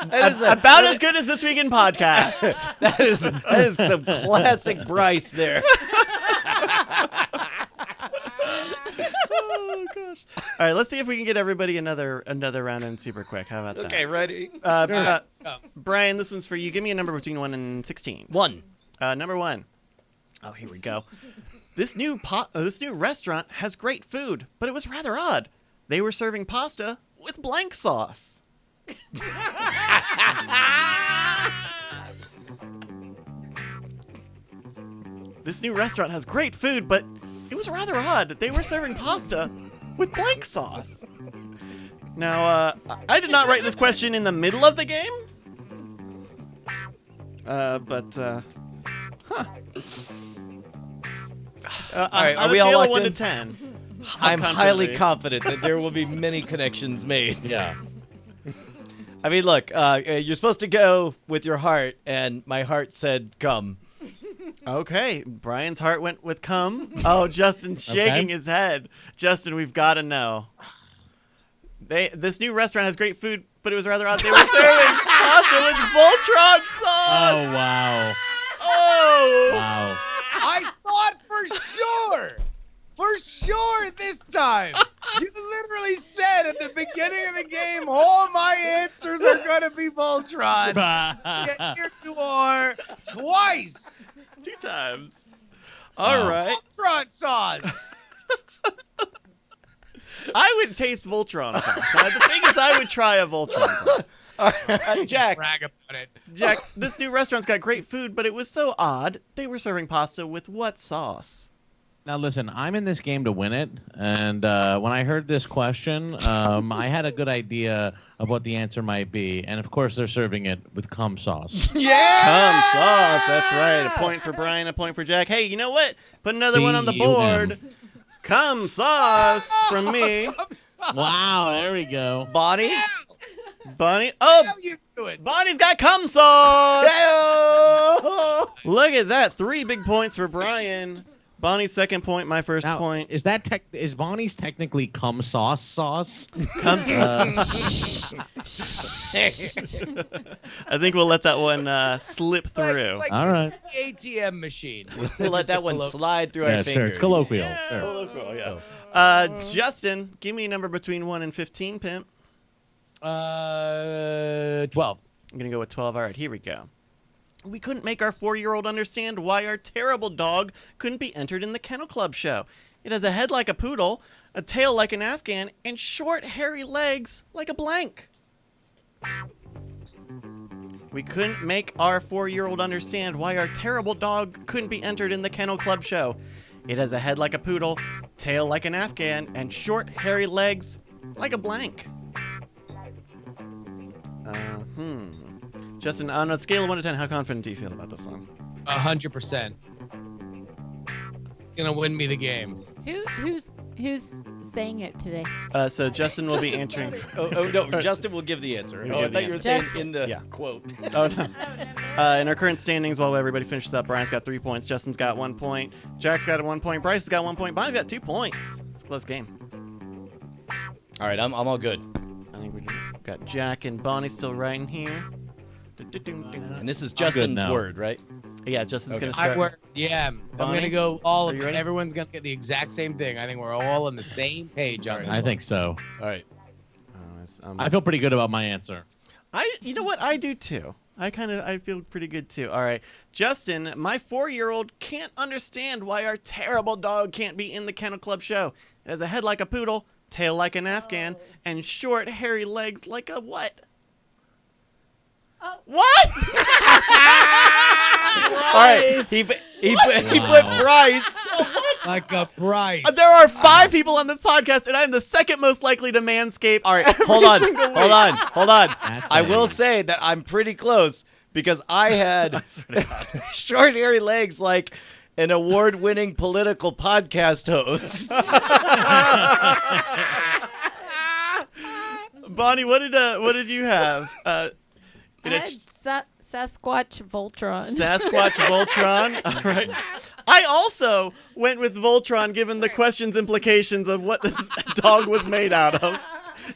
That is About as good as This Week in Podcasts. that is some classic Bryce there. Oh gosh. All right, let's see if we can get everybody another round in super quick. How about Okay, ready? that? Brian, this one's for you. Give me a number between 1 and 16. 1. Number 1. Oh, here we go. This new restaurant has great food, but it was rather odd. They were serving pasta with blank sauce. This new restaurant has great food, but it was rather odd. They were serving pasta with blank sauce. Now, I did not write this question in the middle of the game. Huh. All right, on are a we all scale of locked 1 to in? 10. I'm highly constantly. confident that there will be many connections made. Yeah. I mean, look, you're supposed to go with your heart, and my heart said come. Okay, Brian's heart went with cum. Oh, Justin's shaking his head. Justin, we've got to know. This new restaurant has great food, but it was rather odd. They were serving pasta with Voltron sauce. Oh, wow. Oh. Wow. I thought for sure this time. You literally said at the beginning of the game, all my answers are going to be Voltron. Yet here you are twice. 2 times. All Wow. right. Voltron sauce. I would taste Voltron sauce. The thing is, I would try a Voltron sauce. Jack, Brag about it. Jack, this new restaurant's got great food, but it was so odd. They were serving pasta with what sauce? Now listen, I'm in this game to win it, and when I heard this question, I had a good idea of what the answer might be, and of course they're serving it with cum sauce. Cum sauce. That's right. A point for Brian, a point for Jack. Hey, you know what? Put another one on the board. Cum sauce from me. Wow, there we go. Bonnie. Bonnie. How Oh, you doing? Bonnie's got cum sauce. Hey-o! Look at that. 3 big points for Brian. Bonnie's second point, my first Now, point. is Bonnie's technically cum sauce? Cum sauce. I think we'll let that one slip through. Like All right. the ATM machine. We'll let that one slide through Yeah, our sure. fingers. It's colloquial. Sure. Cool, yeah. Justin, give me a number between 1 and 15, pimp. 12. I'm going to go with 12. All right, here we go. We couldn't make our 4-year-old understand why our terrible dog couldn't be entered in the Kennel Club show. It has a head like a poodle, a tail like an Afghan, and short, hairy legs like a blank. We couldn't make our 4-year-old understand why our terrible dog couldn't be entered in the Kennel Club show. It has a head like a poodle, tail like an Afghan, and short, hairy legs like a blank. Justin, on a scale of 1 to 10, how confident do you feel about this one? 100%. Gonna win me the game. Who's saying it today? So Justin will be answering. Oh, no, Justin will give the answer. He'll Oh, I give the thought you were answer. saying Justin. in the Yeah. quote. Oh, no. In our current standings, while everybody finishes up, Brian's got 3 points, Justin's got 1 point, Jack's got 1 point, Bryce's got 1 point, Bonnie's got 2 points. It's a close game. All right, I'm all good. I think we've got Jack and Bonnie still right in here. And this is I'm good Justin's now. word, right? Yeah, Justin's Okay. going to start. I'm Bonnie, gonna go all are of you it. ready? Everyone's gonna get the exact same thing. I think we're all on the same page on this. I think so. All right. I feel pretty good about my answer. You know what? I do too. I feel pretty good too. All right. Justin, my 4-year-old can't understand why our terrible dog can't be in the Kennel Club show. It has a head like a poodle, tail like an Afghan, and short, hairy legs like a what? What? All right. He put Bryce. Like a bright. There are 5 people on this podcast, and I'm the second most likely to manscape. All right, hold on. That's I will it. say that I'm pretty close because I had short, hairy legs like an award-winning political podcast host. Bonnie, what did you have? I had Sasquatch Voltron. Sasquatch Voltron. All right. I also went with Voltron given the question's implications of what this dog was made out of.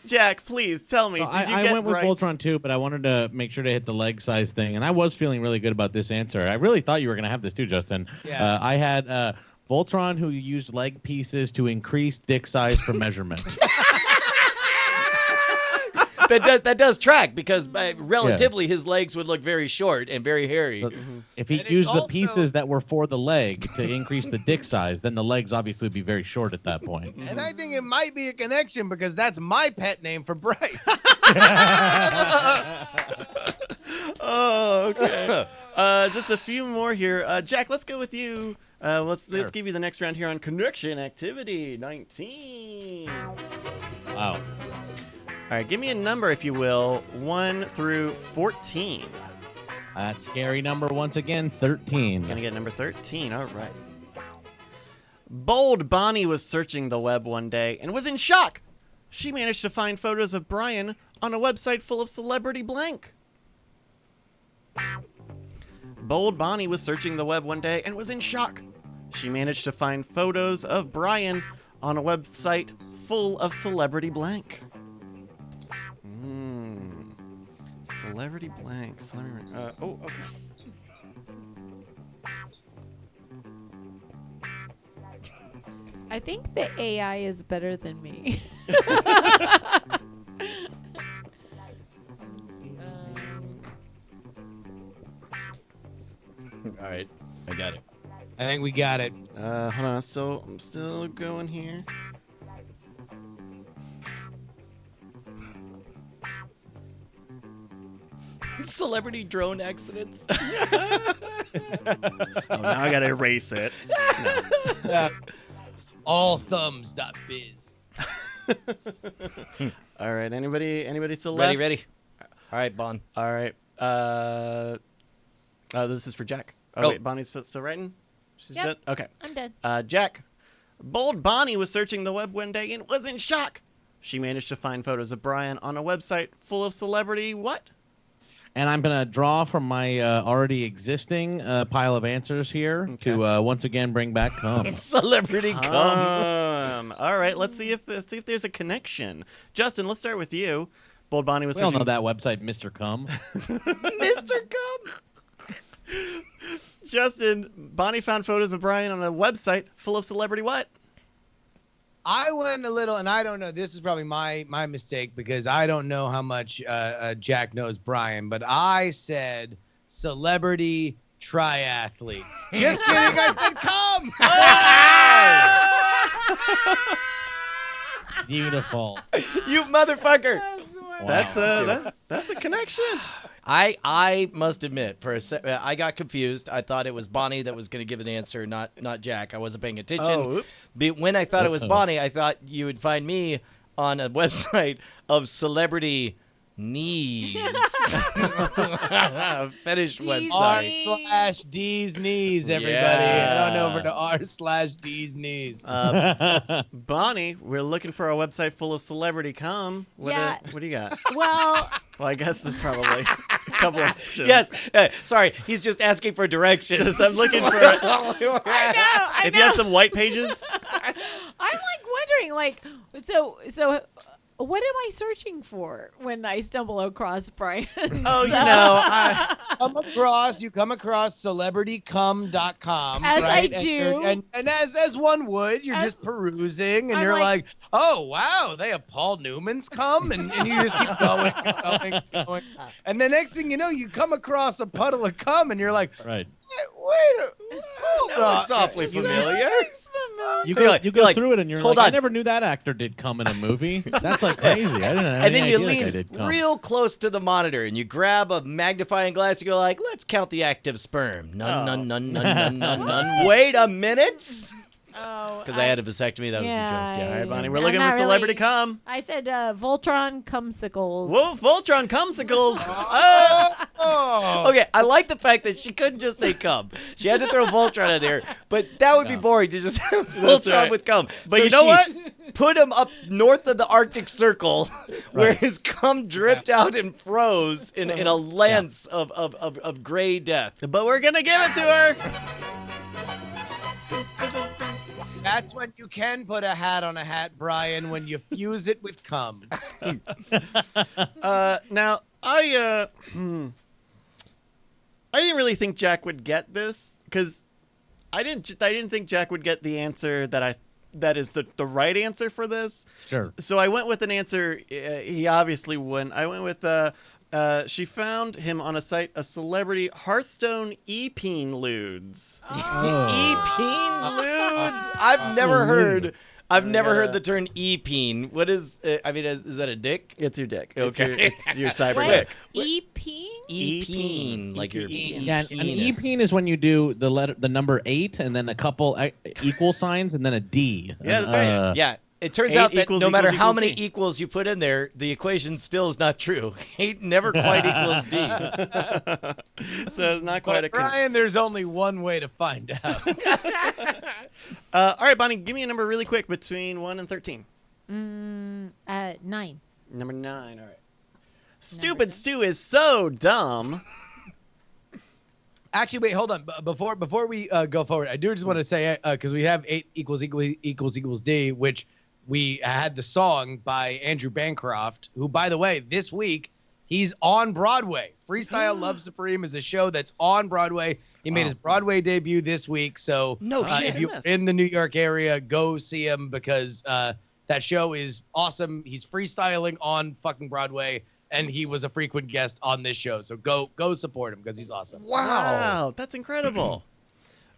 Jack, please tell me, did you I get went with Bryce? Voltron too, but I wanted to make sure to hit the leg size thing, and I was feeling really good about this answer. I really thought you were going to have this too, Justin. Yeah. I had Voltron who used leg pieces to increase dick size for measurement. that does track because relatively his legs would look very short and very hairy. But if he And it used the also- pieces that were for the leg to increase the dick size, then the legs obviously would be very short at that point. And I think it might be a connection because that's my pet name for Bryce. Oh, okay. Just a few more here. Jack, let's go with you. Let's give you the next round here on Connection Activity 19. Wow. All right, give me a number, if you will, 1 through 14. That scary number once again, 13. Gonna get number 13. All right. Bold Bonnie was searching the web one day and was in shock. She managed to find photos of Brian on a website full of celebrity blank. Bold Bonnie was searching the web one day and was in shock. She managed to find photos of Brian on a website full of celebrity blank. Celebrity blank. Okay. I think the AI is better than me. All right, I got it. I think we got it. Hold on. I'm still going here. Celebrity drone accidents. Oh, now I gotta erase it. Allthumbs.biz. All right. Anybody still left? Ready. All right, Bon. All right. This is for Jack. Oh. Wait, Bonnie's still writing? She's Yep. done? Okay. I'm dead. Jack. Bold Bonnie was searching the web one day and was in shock. She managed to find photos of Brian on a website full of celebrity what? And I'm going to draw from my already existing pile of answers here to once again bring back cum. Celebrity cum. All right, let's see if there's a connection. Justin, let's start with you. Bold Bonnie was We all searching. know that website, Mr. Cum. Mr. Cum. Justin, Bonnie found photos of Brian on a website full of celebrity what? I went a little, and I don't know. This is probably my mistake because I don't know how much Jack knows Brian, but I said celebrity triathletes. Just kidding. I said come. Beautiful. You motherfucker. Wow. That's a connection. I must admit, I got confused. I thought it was Bonnie that was going to give an answer, not Jack. I wasn't paying attention. Oh, oops. When I thought it was Bonnie, I thought you would find me on a website of celebrity knees. Fetish website. r/D's knees, everybody. Yeah. Head on over to r/D's knees. Bonnie, we're looking for a website full of celebrity cum. What do you got? Well, Well, I guess there's probably a couple options. Yes. Sorry, he's just asking for directions. I'm looking for. I If know. you have some white pages. I'm like wondering, so what am I searching for when I stumble across Brian? Oh, you So- know, You come across celebritycum.com. As I right? do. And as one would, you're just perusing and I'm you're like- like, oh, wow, they have Paul Newman's cum. And you just keep going and going. And the next thing you know, you come across a puddle of cum and you're like, Right. hold That on. looks awfully familiar. You You're go, like- through it and you're hold like, I on. never knew that actor did cum in a movie. That's like crazy. I didn't have And then any you idea that guy lean did cum. real close to the monitor and you grab a magnifying glass. You go like, let's count the active sperm. None. Wait a minute. Oh, Because I had a vasectomy. That was Yeah, the joke. Yeah. all right, Bonnie, we're I'm looking for not celebrity really- cum. I said Voltron cumsicles. Whoa, Voltron cumsicles. Oh. Okay, I like the fact that she couldn't just say cum. She had to throw Voltron in there, but that would be boring to just have Voltron right. with cum. But So you know she what? Put him up north of the Arctic Circle, where his cum dripped out and froze in a lance of gray death. But we're gonna give it to her. That's when you can put a hat on a hat, Brian, when you fuse it with cum. Now I didn't really think Jack would get this because I didn't think Jack would get the answer that is the right answer for this. Sure. So I went with an answer he obviously wouldn't. I went with she found him on a site of celebrity Hearthstone e-peen lewds. E-peen lewds? I've never heard the term e-peen. What is? Is that a dick? It's your dick. Okay. It's your cyber Wait, dick. E-peen? E-peen, like your Yeah, an penis. E-peen is when you do the number 8 and then a couple equal signs and then a D. Yeah, that's right. Yeah. It turns 8 out that equals no matter equals how equals many D. equals you put in there, the equation still is not true. 8 never quite equals D. So it's not quite a. Brian, there's only one way to find out. All right, Bonnie, give me a number really quick between 1 and 13. 9. Number 9. All right. Stupid Stu is so dumb. Actually, wait, hold on. Before we go forward, I do just want to say, because we have 8 equals D, which we had the song by Andrew Bancroft, who, by the way, this week, he's on Broadway. Freestyle Love Supreme is a show that's on Broadway. He made his Broadway debut this week. So No shit. if you're in the New York area, go see him because that show is awesome. He's freestyling on fucking Broadway. And he was a frequent guest on this show. So go support him because he's awesome. Wow, that's incredible.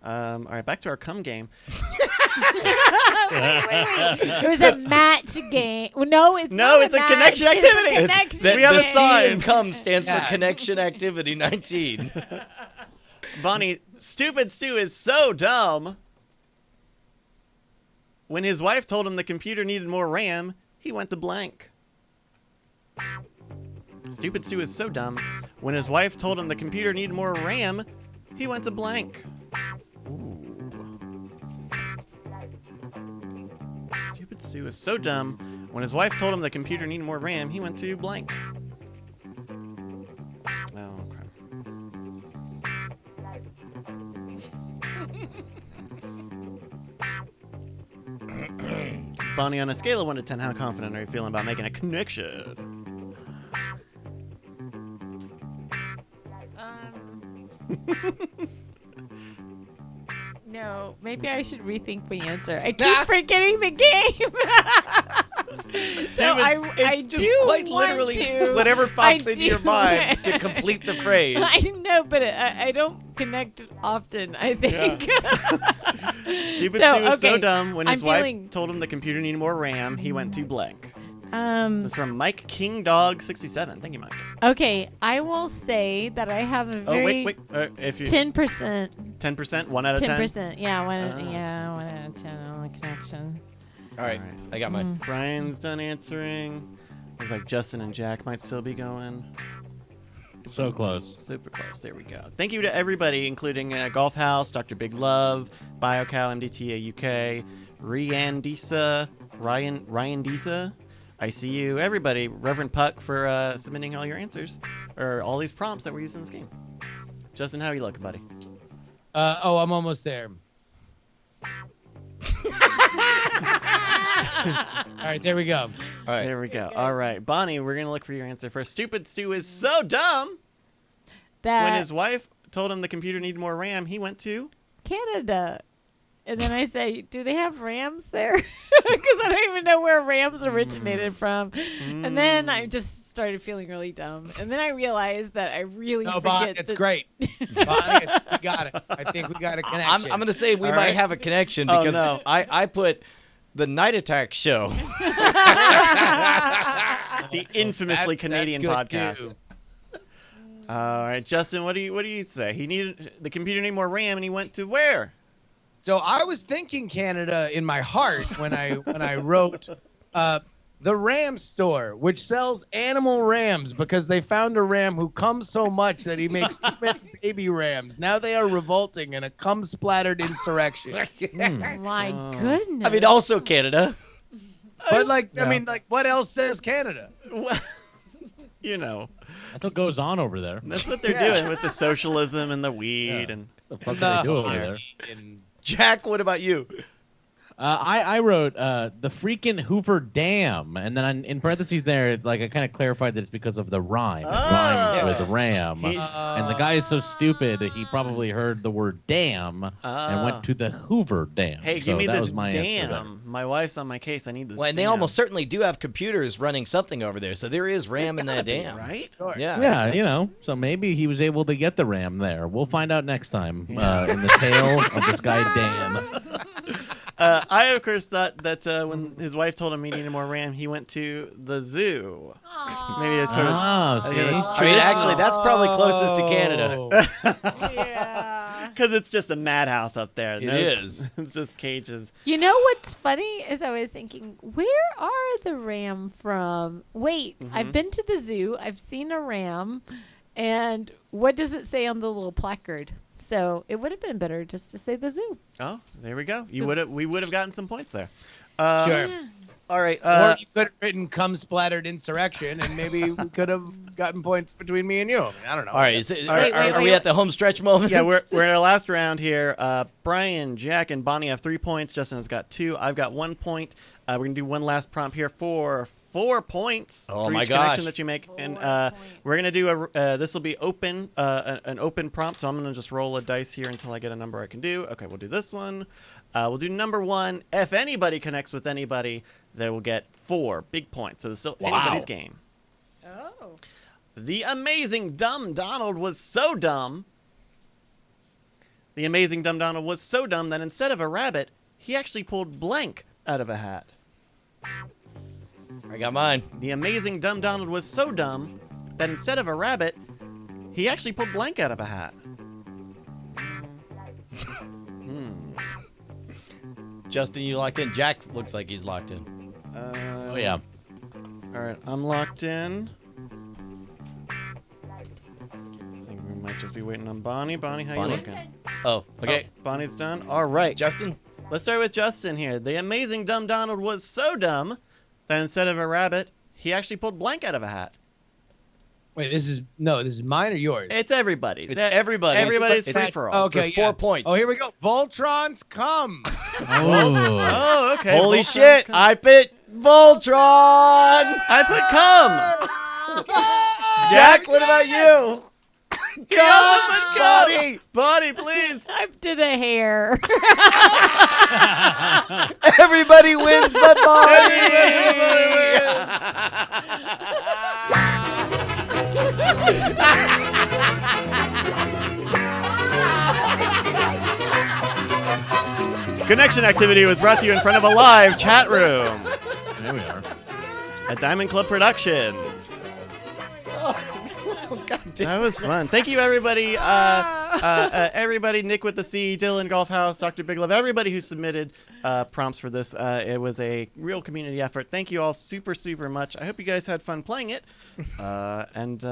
All right, back to our cum game. It was a match game. Well, no, it's No, not it's a match. connection It's a activity. connection We have a the game. sign. C in cum stands for Yeah. Connection Activity 19. Bonnie, Stupid Stu is so dumb. When his wife told him the computer needed more RAM, he went to blank. Stupid Stu is so dumb. When his wife told him the computer needed more RAM, he went to blank. Ooh. Stupid Stu is so dumb. When his wife told him the computer needed more RAM, he went to blank. Oh, crap. Bonnie, on a scale of 1 to 10, how confident are you feeling about making a connection? No, maybe I should rethink my answer. I keep forgetting the game. So I It's just do quite want literally to. whatever pops I into your do. mind to complete the phrase. I know, but I don't connect often, I think. Stupid So, Stu is so okay, dumb. When his I'm wife feeling- told him the computer needed more RAM, he went to blank. This is from Mike King Dog 67. Thank you, Mike. Okay, I will say that I have a Oh, very wait. If you 10%. 10%, 1 out of 10. 10%. Yeah, one Ah. one out of 10 on the connection. All right, I got mine. Brian's done answering. Looks like Justin and Jack might still be going. So close. Super close. There we go. Thank you to everybody, including Golf House, Dr. Big Love, BioCow, MDTA UK, Ryan Disa, ICU, everybody, Reverend Puck for submitting all your answers, or all these prompts that we're using in this game. Justin, how are you looking, buddy? I'm almost there. All right, there we go. All right. There we go. All right. Bonnie, we're going to look for your answer first. Stupid Stu is so dumb. That When his wife told him the computer needed more RAM, he went to... Canada. And then I say, do they have rams there? Because I don't even know where rams originated from. And then I just started feeling really dumb. And then I realized that I really No, forget Bonnie, it's that- great. Bonnie, we got it. I think we got a connection. I'm going to say we All might right. have a connection Oh, because no. I put the Night Attack show. The infamously That's Canadian good, podcast. too. All right, Justin, what do you say? He needed the computer needed more RAM, and he went to where? So I was thinking Canada in my heart when I wrote the ram store, which sells animal rams because they found a ram who comes so much that he makes too many baby rams. Now they are revolting in a cum-splattered insurrection. My Oh. goodness. I mean, also Canada. But I Yeah. mean, what else says Canada? Well, you know, That's what goes on over there. that's what they're Yeah. doing with the socialism and the weed and. What the fuck do they do over there? And Jack, what about you? I wrote the freaking Hoover Dam, and then in parentheses there, like I kind of clarified that it's because of the rhyme. It Oh. rhymes with ram. He's- And the guy is so stupid that he probably heard the word damn and Ah. went to the Hoover Dam. Hey, So give me that this was my answer there. damn. My wife's on my case. I need this. Well, and they damn. almost certainly do have computers running something over there, so there is RAM in that Gotta be, dam. right? sure. Yeah. Yeah, you know, so maybe he was able to get the ram there. We'll find out next time in the tale of this guy Dan. I of course thought that when his wife told him he needed more RAM, he went to the zoo. Maybe it's kind of. Oh, see? I mean, actually, that's probably closest to Canada. Yeah. Because it's just a madhouse up there. It is. It's just cages. You know what's funny is I was thinking, where are the ram from? Wait, I've been to the zoo. I've seen a ram. And what does it say on the little placard? So it would have been better just to say the zoo. Oh, there we go. We This- would have gotten some points there. Sure. Yeah. All right. Or you could have written cum-splattered insurrection, and maybe we could have gotten points between me and you. I mean, I don't know. All right, is it, All right, are we at the home stretch moment? yeah, we're in our last round here. Brian, Jack, and Bonnie have 3 points. Justin has got 2. I've got 1 point. We're gonna do one last prompt here for 4 points Oh for my each gosh. connection that you make. And we're gonna do this will be open, an open prompt. So I'm gonna just roll a dice here until I get a number I can do. Okay, we'll do this one. We'll do number 1. If anybody connects with anybody, they will get 4 big points. So it's still anybody's game. Oh. The amazing dumb Donald was so dumb The amazing Dumb Donald was so dumb that instead of a rabbit, he actually pulled blank out of a hat. I got mine. The amazing Dumb Donald was so dumb that instead of a rabbit, he actually pulled blank out of a hat. Justin, you locked in. Jack looks like he's locked in. Oh yeah. All right, I'm locked in. I think we might just be waiting on Bonnie. Bonnie, how Bonnie? you looking? Oh, okay. Oh, Bonnie's done. All right. Justin? Let's start with Justin here. The amazing Dumb Donald was so dumb that instead of a rabbit, he actually pulled blank out of a hat. Wait, this is mine or yours? It's everybody's. It's everybody's. Everybody's It's- free for all. Okay, For 4 points. Oh, here we go. Voltrons come. Oh. Oh, okay. Holy Voltron's shit! come. I put Voltron! I put come. Jack, what about you? Come, Buddy! Bonnie, please. I did a hair. Everybody wins but Bonnie! Connection Activity was brought to you in front of a live chat room There we are. at Diamond Club Productions. God damn. That was fun. Thank you, everybody. Everybody, Nick with the C, Dylan Golf House, Dr. Big Love, everybody who submitted prompts for this. It was a real community effort. Thank you all super, super much. I hope you guys had fun playing it. And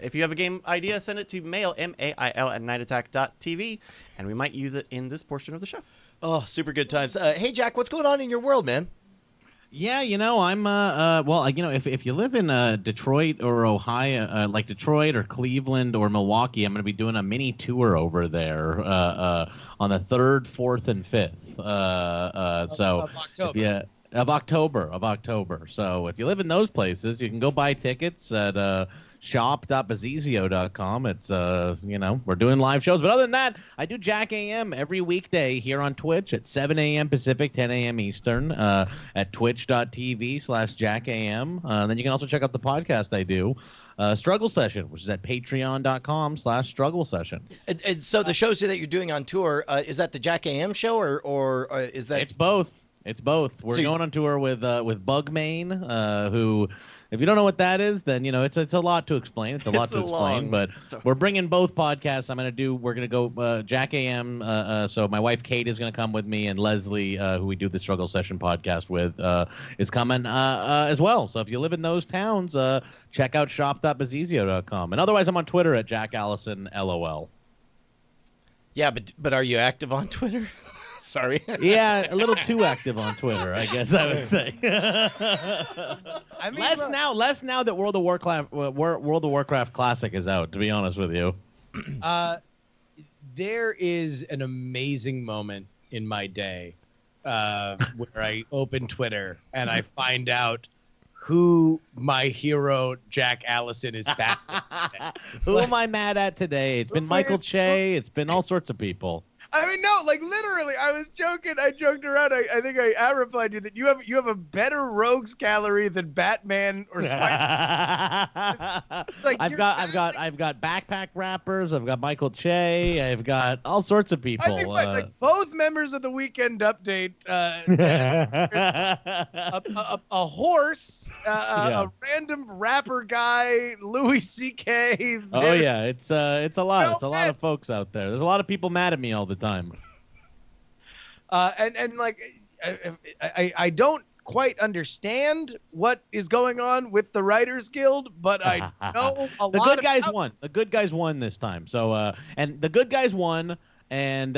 if you have a game idea, send it to mail, M-A-I-L, at nightattack.tv, and we might use it in this portion of the show. Oh, super good times. Hey, Jack, what's going on in your world, man? Yeah, I'm well, if you live in Detroit or Ohio, like Detroit or Cleveland or Milwaukee, I'm going to be doing a mini tour over there on the 3rd, 4th, and 5th. So Of October. of October. So if you live in those places, you can go buy tickets at shop.bazizio.com. It's we're doing live shows, but other than that, I do Jack AM every weekday here on Twitch at 7 a.m. Pacific, 10 a.m. Eastern, at twitch.tv/jackam. Then you can also check out the podcast I do, Struggle Session, which is at patreon.com/struggle session. And so the shows that you're doing on tour, is that the Jack AM show or is that... It's both. It's both. We're So going on tour with Bugmane, who, if you don't know what that is, then it's a lot to explain. It's a lot It's to a explain, long but story. we're bringing both podcasts. We're gonna go Jack AM. So my wife Kate is gonna come with me, and Leslie, who we do the Struggle Session podcast with, is coming as well. So if you live in those towns, check out shop.bazizio.com. And otherwise, I'm on Twitter at Jack Allison LOL. Yeah, but are you active on Twitter? Sorry. Yeah, a little too active on Twitter, I guess I would say. I mean, less look, now that World of Warcraft Classic is out. To be honest with you, there is an amazing moment in my day where I open Twitter and I find out who my hero Jack Allison is back with. who am I mad at today? It's been Michael Che. It's been all sorts of people. I mean, no, like literally, I was joking. I joked around. I think I replied to you that you have a better rogues gallery than Batman or Spider. Like, I've got backpack rappers. I've got Michael Che. I've got all sorts of people. I think like both members of the Weekend Update, a horse, a random rapper guy, Louis C.K. Oh yeah, it's a lot. No, It's a lot of folks out there. There's a lot of people mad at me all the time. And like I don't quite understand what is going on with the Writers Guild, but I know a The lot good guys about- won. The good guys won this time. So and the good guys won. And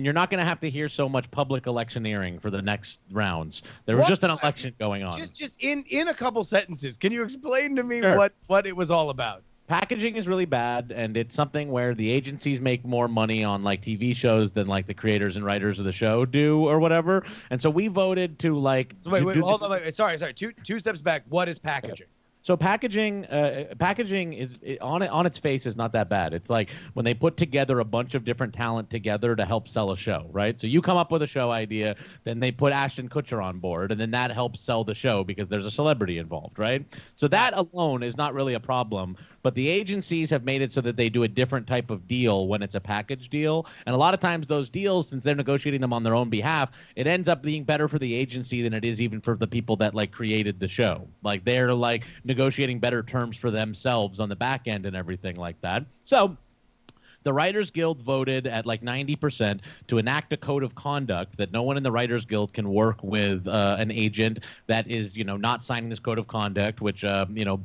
you're not going to have to hear so much public electioneering for the next rounds. There was What? just an election going on. Just in a couple sentences, can you explain to me Sure. what it was all about? Packaging is really bad, and it's something where the agencies make more money on like TV shows than like the creators and writers of the show do or whatever. And so we voted to like. So wait, do hold this- on, wait. Sorry. Two steps back. What is packaging? So packaging is on its face is not that bad. It's like when they put together a bunch of different talent together to help sell a show, right? So you come up with a show idea, then they put Ashton Kutcher on board, and then that helps sell the show because there's a celebrity involved, right? So that alone is not really a problem. but the agencies have made it so that they do a different type of deal when it's a package deal. And a lot of times those deals, since they're negotiating them on their own behalf, it ends up being better for the agency than it is even for the people that like created the show. Like they're like negotiating better terms for themselves on the back end and everything like that. So the Writers Guild voted at like 90% to enact a code of conduct that no one in the Writers Guild can work with an agent that is, not signing this code of conduct, which,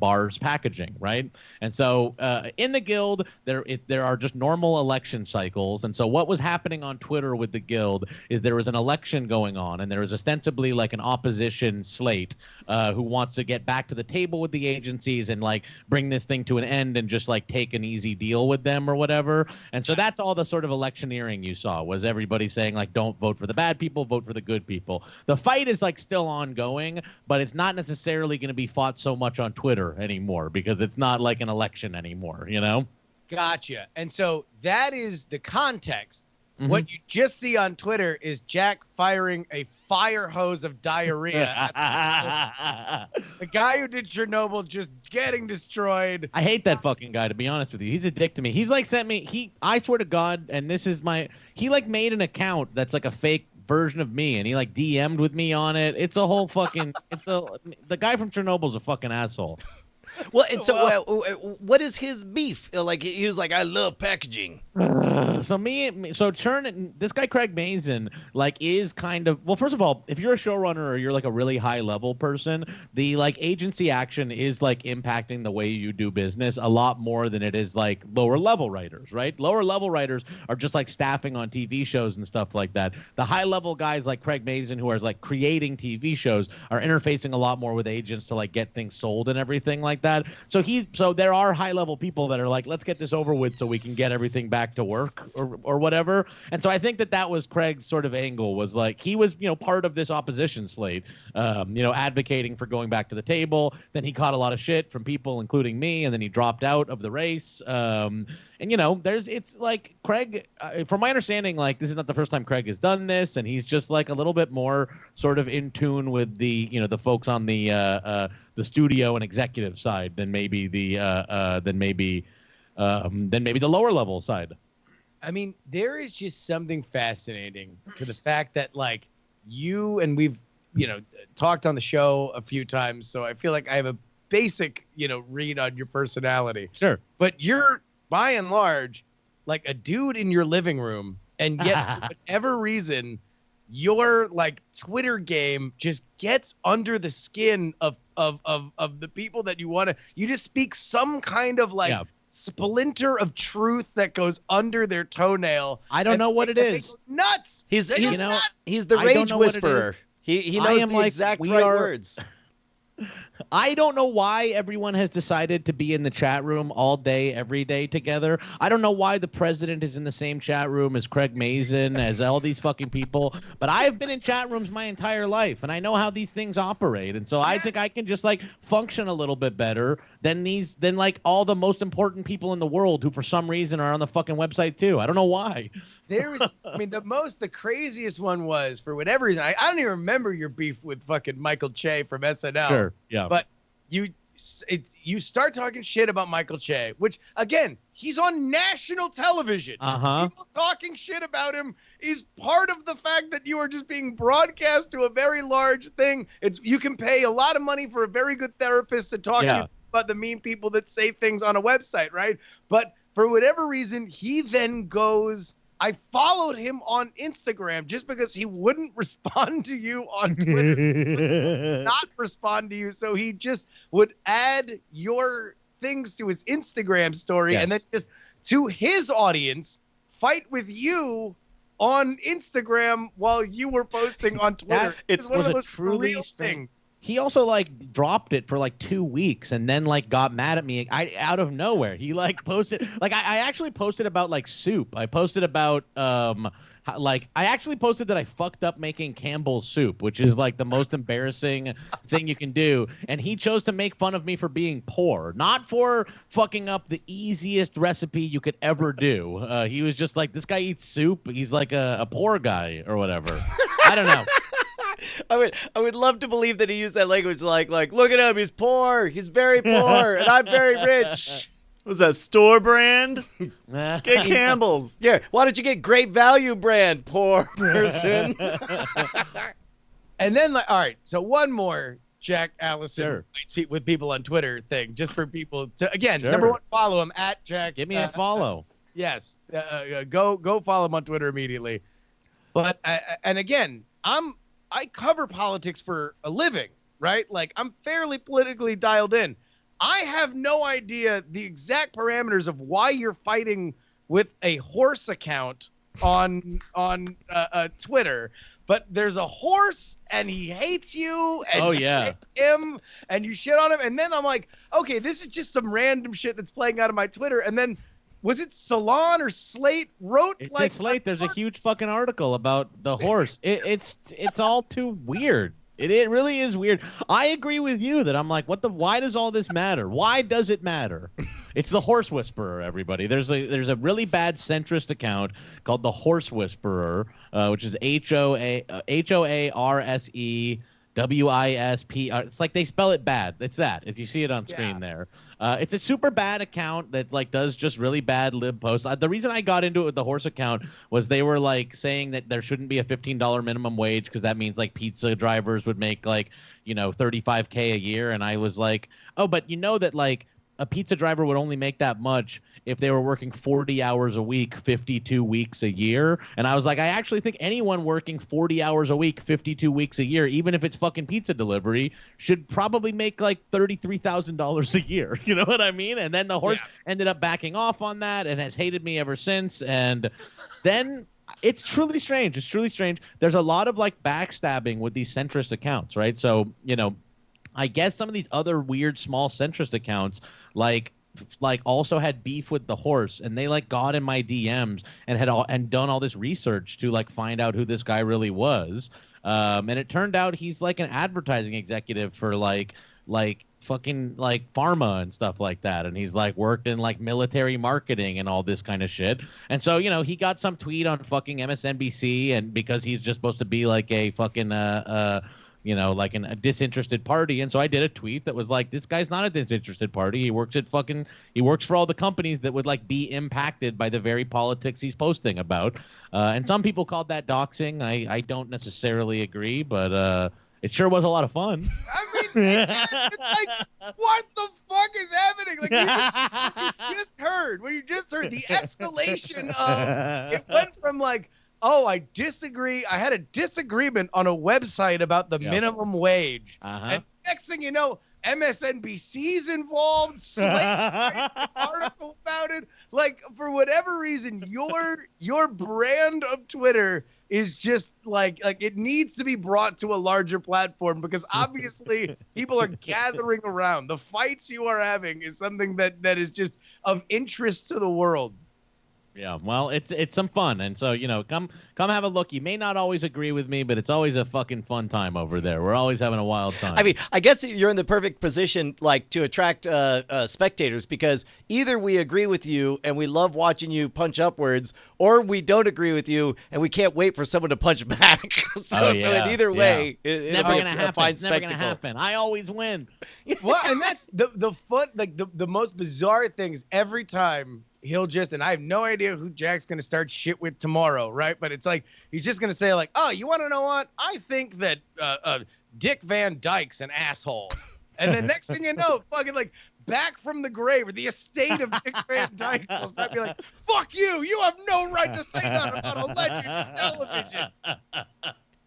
bars packaging, right? And so in the guild, there are just normal election cycles. And so what was happening on Twitter with the guild is there was an election going on, and there was ostensibly like an opposition slate who wants to get back to the table with the agencies and like bring this thing to an end and just like take an easy deal with them or whatever. And so that's all the sort of electioneering you saw, was everybody saying like, don't vote for the bad people, vote for the good people. The fight is like still ongoing, but it's not necessarily going to be fought so much on Twitter anymore because it's not like an election anymore, Gotcha. And so that is the context. What you just see on Twitter is Jack firing a fire hose of diarrhea at the guy who did Chernobyl just getting destroyed. I hate that fucking guy, to be honest with you. He's a dick to me. He's like sent me, I swear to God, and this is he like made an account that's like a fake version of me, and he like DM'd with me on it. It's a whole fucking, the guy from Chernobyl's a fucking asshole. Well, and so what is his beef? Like he was like, I love packaging. This guy Craig Mazin like is kind of, well, first of all, if you're a showrunner or you're like a really high level person, the like agency action is like impacting the way you do business a lot more than it is like lower level writers, right? Lower level writers are just like staffing on TV shows and stuff like that. The high level guys like Craig Mazin, who are like creating TV shows, are interfacing a lot more with agents to like get things sold and everything like that. So there are high level people that are like, let's get this over with so we can get everything back to work or whatever. And so I think that was Craig's sort of angle, was like he was part of this opposition slate, advocating for going back to the table. Then he caught a lot of shit from people, including me, and then he dropped out of the race. It's like Craig, from my understanding, like this is not the first time Craig has done this, and he's just like a little bit more sort of in tune with the the folks on the studio and executive side than maybe the lower level side. I mean, there is just something fascinating to the fact that like you and we've talked on the show a few times, so I feel like I have a basic read on your personality. Sure, but you're by and large like a dude in your living room, and yet for whatever reason your like Twitter game just gets under the skin of the people that you just speak some kind of like splinter of truth that goes under their toenail. I don't know what it is. Nuts. He's nuts. He's the rage whisperer. He knows the exact right words. I don't know why everyone has decided to be in the chat room all day, every day together. I don't know why the president is in the same chat room as Craig Mazin, as all these fucking people. But I've been in chat rooms my entire life, and I know how these things operate. And so I think I can just like function a little bit better than like all the most important people in the world who for some reason are on the fucking website too. I don't know why. The craziest one was, for whatever reason, I don't even remember your beef with fucking Michael Che from SNL. Sure, yeah. But you start talking shit about Michael Che, which again, he's on national television. People talking shit about him is part of the fact that you are just being broadcast to a very large thing. You can pay a lot of money for a very good therapist to talk to you about the mean people that say things on a website, right? But for whatever reason, he then goes, I followed him on Instagram just because he wouldn't respond to you on Twitter. Not respond to you. So he just would add your things to his Instagram story and then just to his audience fight with you on Instagram while you were posting on Twitter. It's one of the most surreal things. He also like dropped it for like 2 weeks and then like got mad at me out of nowhere. He like posted like I actually posted about like soup. I posted about I actually posted that I fucked up making Campbell's soup, which is like the most embarrassing thing you can do. And he chose to make fun of me for being poor, not for fucking up the easiest recipe you could ever do. He was just like, this guy eats soup. He's like a poor guy or whatever. I don't know. I would love to believe that he used that language like look at him, he's poor, he's very poor, and I'm very rich. Was that store brand? Get Campbell's. Yeah, why don't you get Great Value brand, poor person? And then, all right, so one more Jack Allison Sure. fights with people on Twitter thing, just for people to, again, Sure. number one, follow him at Jack. Give me a follow. Yes, go follow him on Twitter immediately. But and again, I cover politics for a living, right? Like I'm fairly politically dialed in. I have no idea the exact parameters of why you're fighting with a horse account on Twitter, but there's a horse and he hates you and Oh, you yeah. hate him and you shit on him, and then I'm like, okay, this is just some random shit that's playing out of my Twitter. And then was it Salon or Slate wrote It's like a Slate. There's a huge fucking article about the horse. It's all too weird. It really is weird. I agree with you that I'm like, why does all this matter? Why does it matter? It's the Horse Whisperer, everybody. There's a really bad centrist account called the Horse Whisperer, which is HOARSEWISPR. It's like they spell it bad. It's that. If you see it on screen there. It's a super bad account that like does just really bad lib posts. The reason I got into it with the horse account was they were like saying that there shouldn't be a $15 minimum wage because that means like pizza drivers would make like, $35K a year. And I was like, oh, but you know that like a pizza driver would only make that much if they were working 40 hours a week, 52 weeks a year. And I was like, I actually think anyone working 40 hours a week, 52 weeks a year, even if it's fucking pizza delivery, should probably make like $33,000 a year. You know what I mean? And then the horse ended up backing off on that and has hated me ever since. And then it's truly strange. It's truly strange. There's a lot of like backstabbing with these centrist accounts, right? So, I guess some of these other weird small centrist accounts like also had beef with the horse, and they like got in my DMs and had done all this research to like find out who this guy really was. And it turned out he's like an advertising executive for like fucking like pharma and stuff like that. And he's like worked in like military marketing and all this kind of shit. And so, he got some tweet on fucking MSNBC, and because he's just supposed to be like a fucking like a disinterested party. And so I did a tweet that was like, this guy's not a disinterested party. He works for all the companies that would like be impacted by the very politics he's posting about. And some people called that doxing. I don't necessarily agree, but it sure was a lot of fun. I mean, it's like, what the fuck is happening? Like, what you just heard, the escalation of it went from like, oh, I disagree. I had a disagreement on a website about the minimum wage. And next thing you know, MSNBC's involved. Slate writing an article about it. Like, for whatever reason, your brand of Twitter is just like it needs to be brought to a larger platform, because obviously people are gathering around. The fights you are having is something that is just of interest to the world. Yeah, well, it's some fun, and so come have a look. You may not always agree with me, but it's always a fucking fun time over there. We're always having a wild time. I mean, I guess you're in the perfect position, like, to attract spectators, because either we agree with you and we love watching you punch upwards, or we don't agree with you and we can't wait for someone to punch back. So in either way, it'll never be gonna a happen. fine It's never spectacle. gonna happen. I always win. Well, and that's the fun. Like the most bizarre thing is every time he'll just, and I have no idea who Jack's going to start shit with tomorrow, right? But it's like, he's just going to say like, oh, you want to know what? I think that Dick Van Dyke's an asshole. And then next thing you know, fucking like back from the grave, or the estate of Dick Van Dyke will start being like, fuck you. You have no right to say that about a legend of television.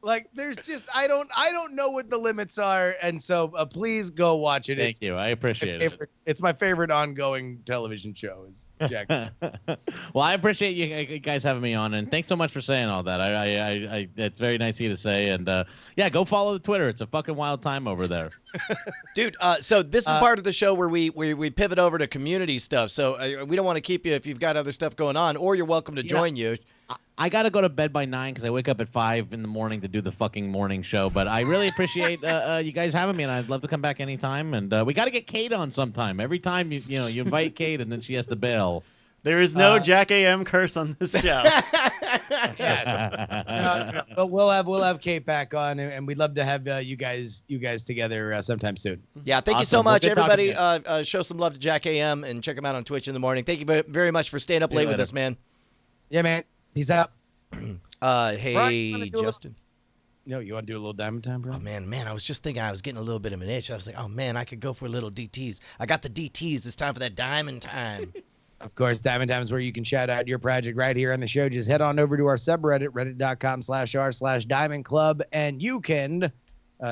Like, there's just, I don't know what the limits are, and so please go watch it. Thank you, I appreciate it. It's my favorite ongoing television show. Is Jack? Well, I appreciate you guys having me on, and thanks so much for saying all that. I it's very nice of you to say, and yeah, go follow the Twitter. It's a fucking wild time over there, dude. So this is part of the show where we pivot over to community stuff. So we don't want to keep you if you've got other stuff going on, or you're welcome to join you. I got to go to bed by 9 because I wake up at 5 in the morning to do the fucking morning show. But I really appreciate you guys having me, and I'd love to come back anytime. And we got to get Kate on sometime. Every time you invite Kate, and then she has to bail. There is no Jack AM curse on this show. Yes. But we'll have Kate back on, and we'd love to have you guys together sometime soon. Yeah, thank you so Awesome. Well, much, good talking everybody. Show some love to Jack AM and check him out on Twitch in the morning. Thank you very much for staying up late with us, man. Yeah, man. Peace out. Hey, Brian, Justin. No, you want to do a little diamond time, bro? Oh, man, I was just thinking I was getting a little bit of an itch. I was like, oh, man, I could go for a little DTs. I got the DTs. It's time for that diamond time. Of course, Diamond Time is where you can shout out your project right here on the show. Just head on over to our subreddit, reddit.com/r/Diamond Club, and you can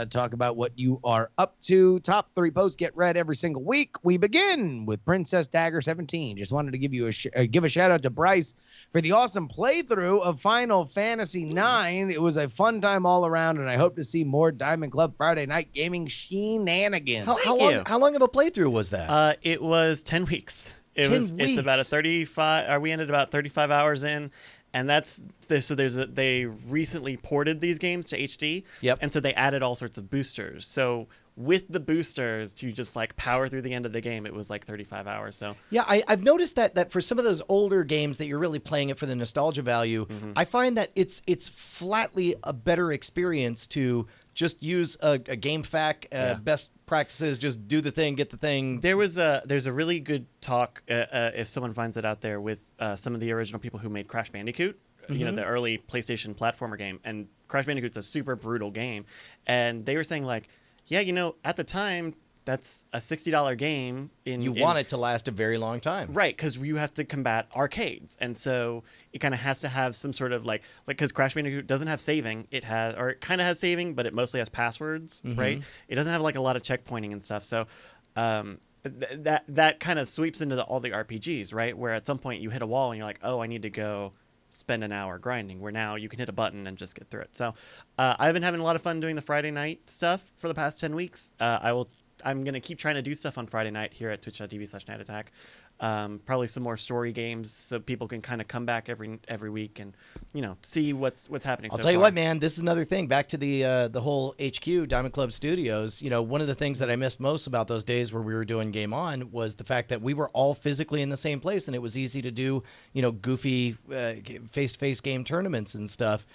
talk about what you are up to. Top 3 posts get read every single week. We begin with Princess Dagger 17. Just wanted to give you give a shout out to Bryce for the awesome playthrough of Final Fantasy IX. It was a fun time all around, and I hope to see more Diamond Club Friday night gaming shenanigans. How long of a playthrough was that? It was 10 weeks. It's about a 35. We ended about 35 hours in, and they recently ported these games to HD. Yep. And so they added all sorts of boosters. So with the boosters to just like power through the end of the game, it was like 35 hours. So Yeah, I've noticed that for some of those older games that you're really playing it for the nostalgia value, I find that it's flatly a better experience to just use a game fac, best practices, just do the thing, get the thing. there's a really good talk if someone finds it out there with some of the original people who made Crash Bandicoot, you know, the early PlayStation platformer game, and Crash Bandicoot's a super brutal game, and they were saying like, yeah, you know, at the time that's a $60 game. You want it to last a very long time. Right, because you have to combat arcades, and so it kind of has to have some sort of like because Crash Bandicoot doesn't have saving. It kind of has saving, but it mostly has passwords, right? It doesn't have like a lot of checkpointing and stuff. So that kind of sweeps into all the RPGs, right? Where at some point you hit a wall and you're like, oh, I need to go spend an hour grinding, where now you can hit a button and just get through it. So I've been having a lot of fun doing the Friday night stuff for the past 10 weeks. I'm going to keep trying to do stuff on Friday night here at twitch.tv/nightattack. Probably some more story games so people can kind of come back every week and, you know, see what's happening. I'll tell you what, man, this is another thing. Back to the whole HQ, Diamond Club Studios. You know, one of the things that I missed most about those days where we were doing Game On was the fact that we were all physically in the same place, and it was easy to do, you know, goofy face-to-face game tournaments and stuff.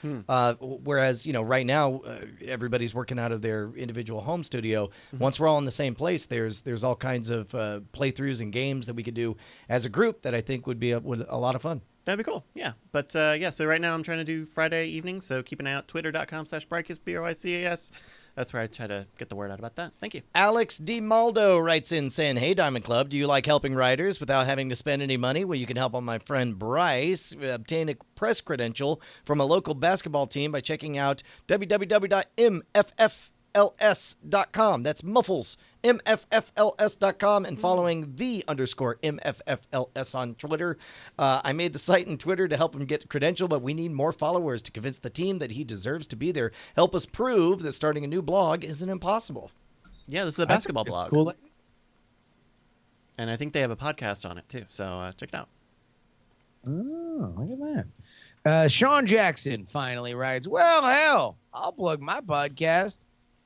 Whereas, you know, right now, everybody's working out of their individual home studio. Once we're all in the same place, there's all kinds of playthroughs and games that we could do as a group that I think would be a lot of fun. That'd be cool. Yeah. But so right now I'm trying to do Friday evening. So keep an eye out, twitter.com/Brycas, BRYCAS. That's where I try to get the word out about that. Thank you. Alex DiMaldo writes in saying, hey, Diamond Club, do you like helping writers without having to spend any money? Well, you can help on my friend Bryce obtain a press credential from a local basketball team by checking out www.mffls.com. That's Muffles. MFFLS.com and following _MFFLS on Twitter. I made the site and Twitter to help him get credential, but we need more followers to convince the team that he deserves to be there. Help us prove that starting a new blog isn't impossible. Yeah, this is a basketball blog. Cool. And I think they have a podcast on it too. So check it out. Oh, look at that. Sean Jackson finally writes, well, hell, I'll plug my podcast.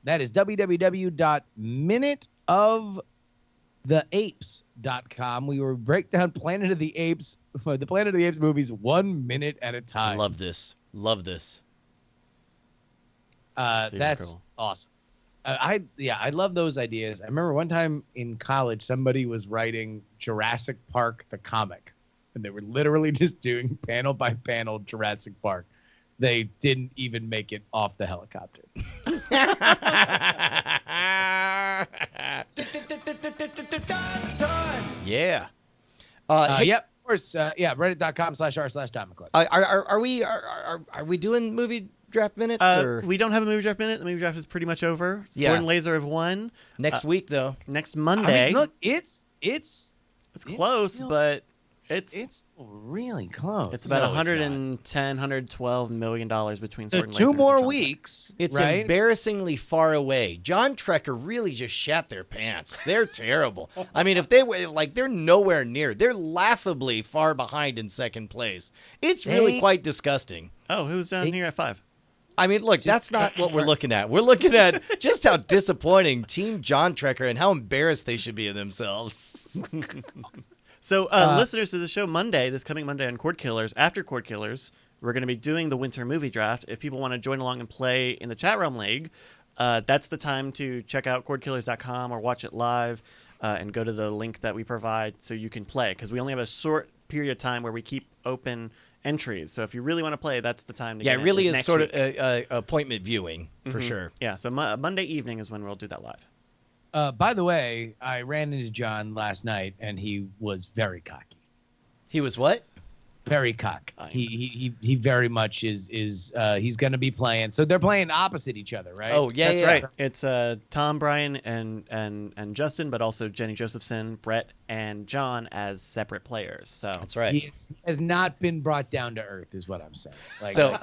That is www.minuteoftheapes.com. We will break down Planet of the Apes, the Planet of the Apes movies 1 minute at a time. Love this. That's cool. Awesome. I love those ideas. I remember one time in college, somebody was writing Jurassic Park, the comic, and they were literally just doing panel by panel Jurassic Park. They didn't even make it off the helicopter. Yeah. Yep. Of course. Reddit.com/r/Diamond Club. Are we doing movie draft minutes? Or? We don't have a movie draft minute. The movie draft is pretty much over. Yeah. Sword and Laser have won. Next week, though. Next Monday. I mean, look, it's close, still- but it's really close. about No, it's 110, $112 million between So Sword and Laser. 2 more and John weeks. It's right? embarrassingly far away. John Trekker really just shat their pants. They're terrible. I mean, if they were they're nowhere near. They're laughably far behind in second place. It's really quite disgusting. Oh, who's down here at 5? I mean, look, that's not what we're looking at. We're looking at just how disappointing Team John Trekker and how embarrassed they should be of themselves. So, listeners to the show, this coming Monday on Cord Killers, after Cord Killers, we're going to be doing the winter movie draft. If people want to join along and play in the Chat Realm League, that's the time to check out cordkillers.com or watch it live and go to the link that we provide so you can play. Because we only have a short period of time where we keep open entries. So if you really want to play, that's the time to get in. Yeah, it really is next sort week. of appointment viewing, for sure. Yeah, so Monday evening is when we'll do that live. By the way, I ran into John last night, and he was very cocky. He was what? Very cock. He very much is he's going to be playing. So they're playing opposite each other, right? Oh, yeah, That's yeah. right. It's Tom, Brian, and Justin, but also Jenny Josephson, Brett, and John as separate players. So That's right. He has not been brought down to earth, is what I'm saying. Like, So-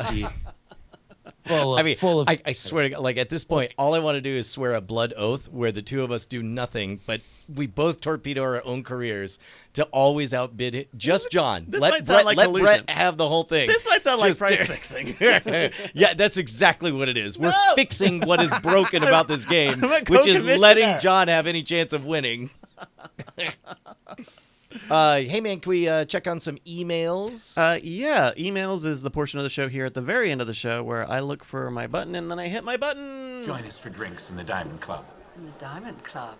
full of. I swear to God, like at this point, all I want to do is swear a blood oath where the two of us do nothing, but we both torpedo our own careers to always outbid it. Just John. This let might sound Brett, like let collusion. Brett have the whole thing. this might sound like Just- price fixing. Yeah, that's exactly what it is. We're No! fixing what is broken about this game, I'm a which is co-commissioner. letting John have any chance of winning. Hey, man, can we check on some emails? Yeah, emails is the portion of the show here at the very end of the show where I look for my button and then I hit my button. Join us for drinks in the Diamond Club. In the Diamond Club.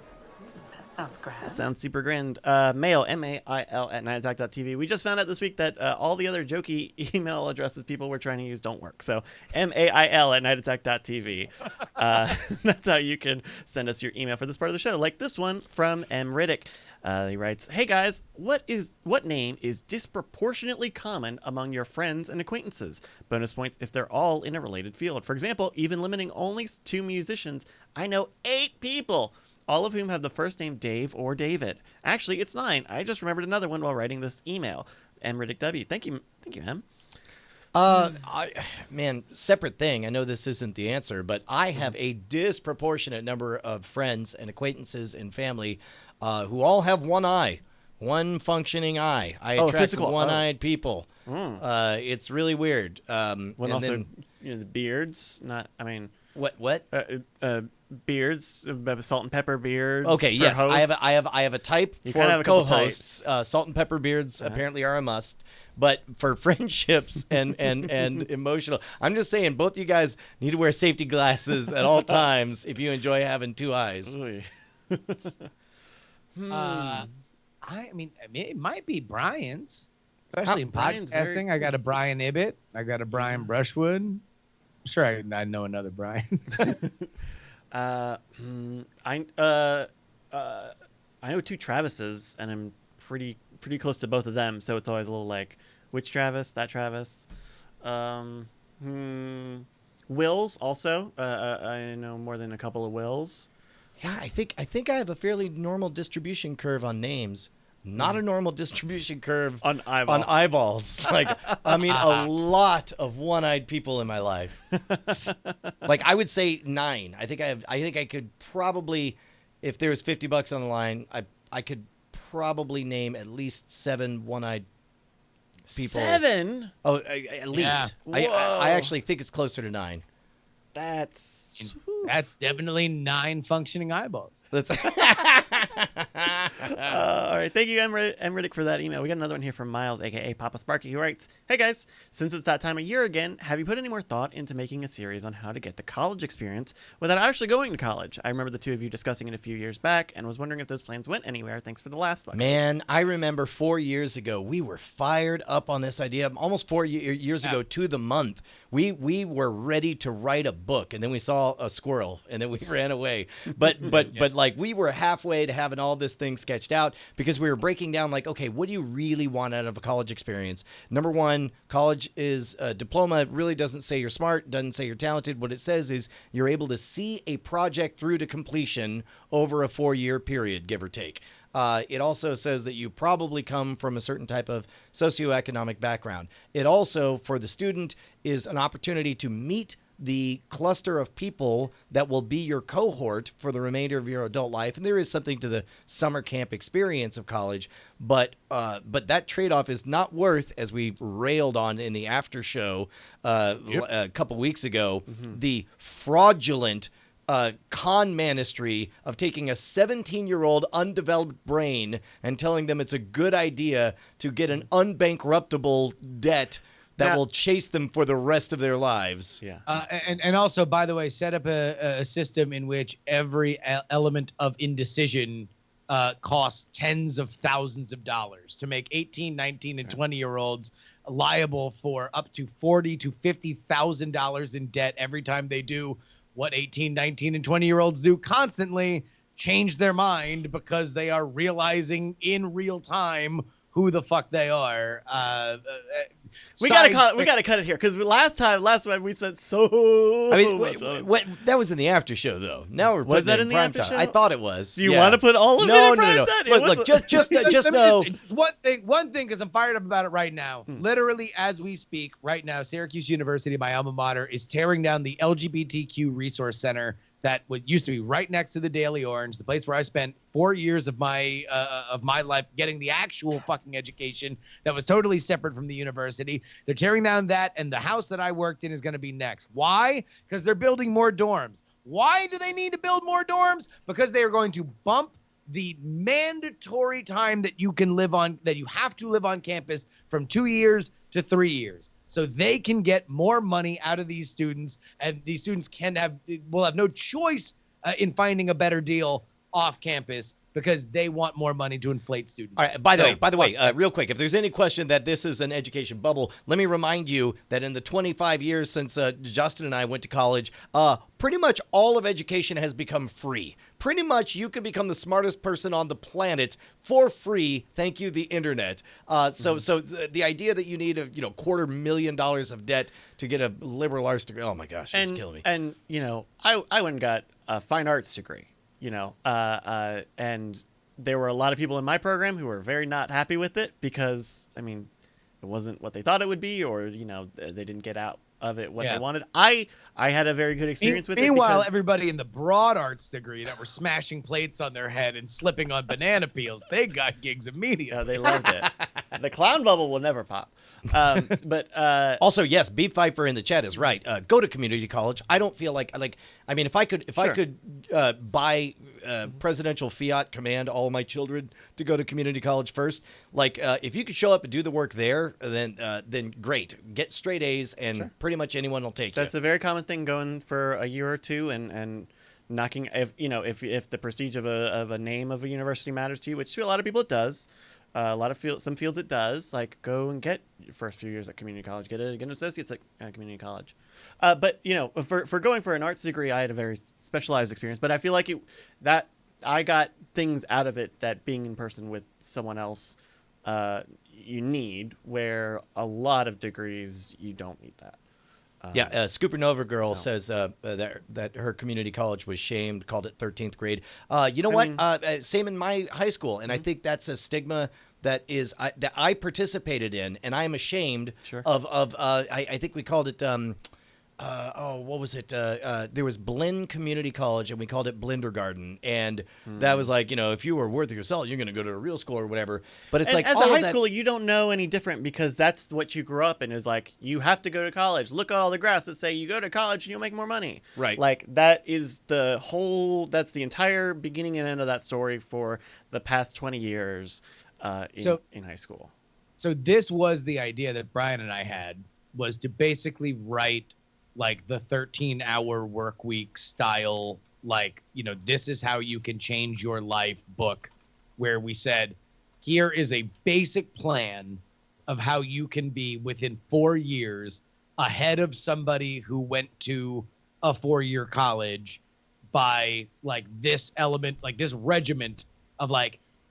That sounds grand. Sounds super grand. Mail, MAIL at nightattack.tv. We just found out this week that all the other jokey email addresses people were trying to use don't work. So MAIL at nightattack.tv. That's how you can send us your email for this part of the show. Like this one from M. Riddick. He writes, "Hey guys, what name is disproportionately common among your friends and acquaintances? Bonus points if they're all in a related field. For example, even limiting only to musicians, I know 8 people, all of whom have the first name Dave or David. Actually, it's 9. I just remembered another one while writing this email. M. Riddick W. Thank you, Em. Man, separate thing. I know this isn't the answer, but I have a disproportionate number of friends and acquaintances and family who all have one eye, one functioning eye. I attract physical. one-eyed people. It's really weird. When and also, then, the beards, what? Beards, salt and pepper beards. Okay, for yes, hosts. I have a type You for kinda have a couple co-hosts. Salt and pepper beards apparently are a must, but for friendships and emotional, I'm just saying both you guys need to wear safety glasses at all times if you enjoy having 2 eyes. Ooh. I mean, it might be Brian's, especially in Brian's podcasting. very- I got a Brian Ibbett. I got a Brian Brushwood. I'm sure I know another Brian. I know 2 Travises, and I'm pretty close to both of them, so it's always a little like, which Travis? That Travis? Wills also. I know more than a couple of Wills. Yeah, I think I have a fairly normal distribution curve on names. Not a normal distribution curve On eyeballs. eyeballs. Like, I mean, a lot of one-eyed people in my life. Like, I would say 9. I think I could probably, if there was $50 on the line, I could probably name at least 7 one-eyed people. 7? Oh, at least. Whoa. I actually think it's closer to 9. That's That's definitely 9 functioning eyeballs. That's all right. Thank you, M. Riddick, for that email. We got another one here from Miles, aka Papa Sparky, who writes, "Hey guys, since it's that time of year again, have you put any more thought into making a series on how to get the college experience without actually going to college? I remember the 2 of you discussing it a few years back, and was wondering if those plans went anywhere. Thanks for the last one." Man, I remember 4 years ago, we were fired up on this idea. Almost 4 years ago to the month, we were ready to write a book, and then we saw a squirrel, and then we ran away. But like we were halfway to having all this thing sketched out because we were breaking down like, okay, what do you really want out of a college experience? Number one, college is a diploma. It really doesn't say you're smart, doesn't say you're talented. What it says is you're able to see a project through to completion over a 4-year period, give or take. It also says that you probably come from a certain type of socioeconomic background. It also, for the student, is an opportunity to meet the cluster of people that will be your cohort for the remainder of your adult life. And there is something to the summer camp experience of college, but that trade-off is not worth, as we railed on in the after show a couple weeks ago, the fraudulent con manistry of taking a 17-year-old undeveloped brain and telling them it's a good idea to get an unbankruptable debt that will chase them for the rest of their lives. Yeah. And also, by the way, set up a system in which every element of indecision costs tens of thousands of dollars to make 18, 19, and 20-year-olds liable for up to $40,000 to $50,000 in debt every time they do what 18, 19, and 20-year-olds do constantly, change their mind because they are realizing in real time who the fuck they are. We gotta cut it here because last time we spent so much on it. That was in the after show, though. Now we're Was putting that it in the prime after time. show? I thought it was. Do you want to put all of it in prime time? Look, just know. One thing, because I'm fired up about it right now. Literally, as we speak, right now, Syracuse University, my alma mater, is tearing down the LGBTQ Resource Center that used to be right next to the Daily Orange, the place where I spent 4 years of my life getting the actual fucking education that was totally separate from the university. They're tearing down that, and the house that I worked in is going to be next. Why? Because they're building more dorms. Why do they need to build more dorms? Because they are going to bump the mandatory time that you have to live on campus from 2 years to 3 years. So they can get more money out of these students, and these students will have no choice in finding a better deal off campus because they want more money to inflate students. All right. By the way, real quick, if there's any question that this is an education bubble, let me remind you that in the 25 years since Justin and I went to college, pretty much all of education has become free. Pretty much you can become the smartest person on the planet for free. Thank you, the internet. So the idea that you need $250,000 of debt to get a liberal arts degree, oh my gosh, it's killing me. And I went and got a fine arts degree. And there were a lot of people in my program who were very not happy with it because, it wasn't what they thought it would be, or, they didn't get out of it what they wanted. I had a very good experience with it. Meanwhile, everybody in the broad arts degrry that were smashing plates on their head and slipping on banana peels, they got gigs immediately. They loved it. The clown bubble will never pop. But also, yes, Beep Pfeiffer in the chat is right. Go to community college. I don't feel like if I could buy presidential fiat command all my children to go to community college first, if you could show up and do the work there, then great. Get straight A's and pretty much anyone will take you. That's a very common thing, going for a year or two and knocking if the prestige of a name of a university matters to you, which to a lot of people it does. Some fields it does. Go and get your first few years at community college, get an associate's at community college. But for going for an arts degree, I had a very specialized experience. But I feel like that I got things out of it that being in person with someone else you need, where a lot of degrees you don't need that. Scoopernova Girl says that her community college was shamed, called it 13th grade. What? Same in my high school, and I think that's a stigma that I participated in, and I'm ashamed of. I think we called it. What was it? There was Blinn Community College, and we called it Blindergarten, and that was if you were worth your salt, you're going to go to a real school or whatever. But it's as a high schooler, you don't know any different because that's what you grew up in. Is you have to go to college. Look at all the graphs that say you go to college and you'll make more money. Right. That is that's the entire beginning and end of that story for the past 20 years in high school. So this was the idea that Brian and I had, was to basically write the 13-hour work week style, this is how you can change your life book, where we said, here is a basic plan of how you can be within 4 years ahead of somebody who went to a 4-year college by this element, this regiment of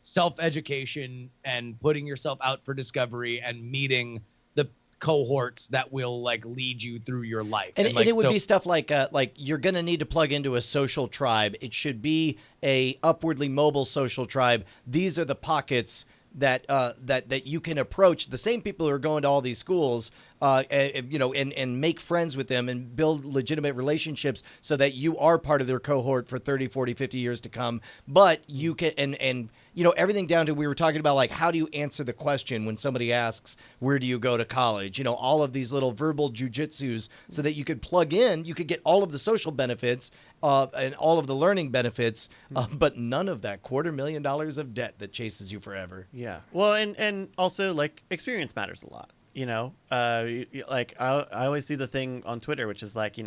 self-education and putting yourself out for discovery and meeting the cohorts that will lead you through your life. And it would be stuff like you're going to need to plug into a social tribe. It should be a upwardly mobile social tribe. These are the pockets that you can approach. The same people who are going to all these schools and make friends with them and build legitimate relationships so that you are part of their cohort for 30, 40, 50 years to come. But you can, and everything down to, we were talking about, like, how do you answer the question when somebody asks, where do you go to college? All of these little verbal jujitsus so that you could plug in, you could get all of the social benefits and all of the learning benefits, but none of that $250,000 of debt that chases you forever. Yeah. Well, and also, like, experience matters a lot. Like, I always see the thing on Twitter, which is like,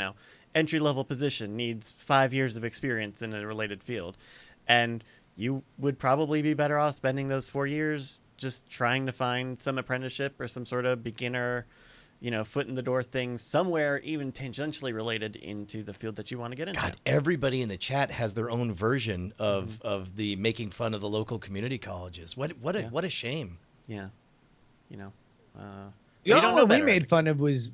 entry level position needs 5 years of experience in a related field, and you would probably be better off spending those 4 years just trying to find some apprenticeship or some sort of beginner, foot in the door thing somewhere, even tangentially related into the field that you want to get into. God, everybody in the chat has their own version of the making fun of the local community colleges. What a shame. Yeah. The you only don't know one we better. made fun of was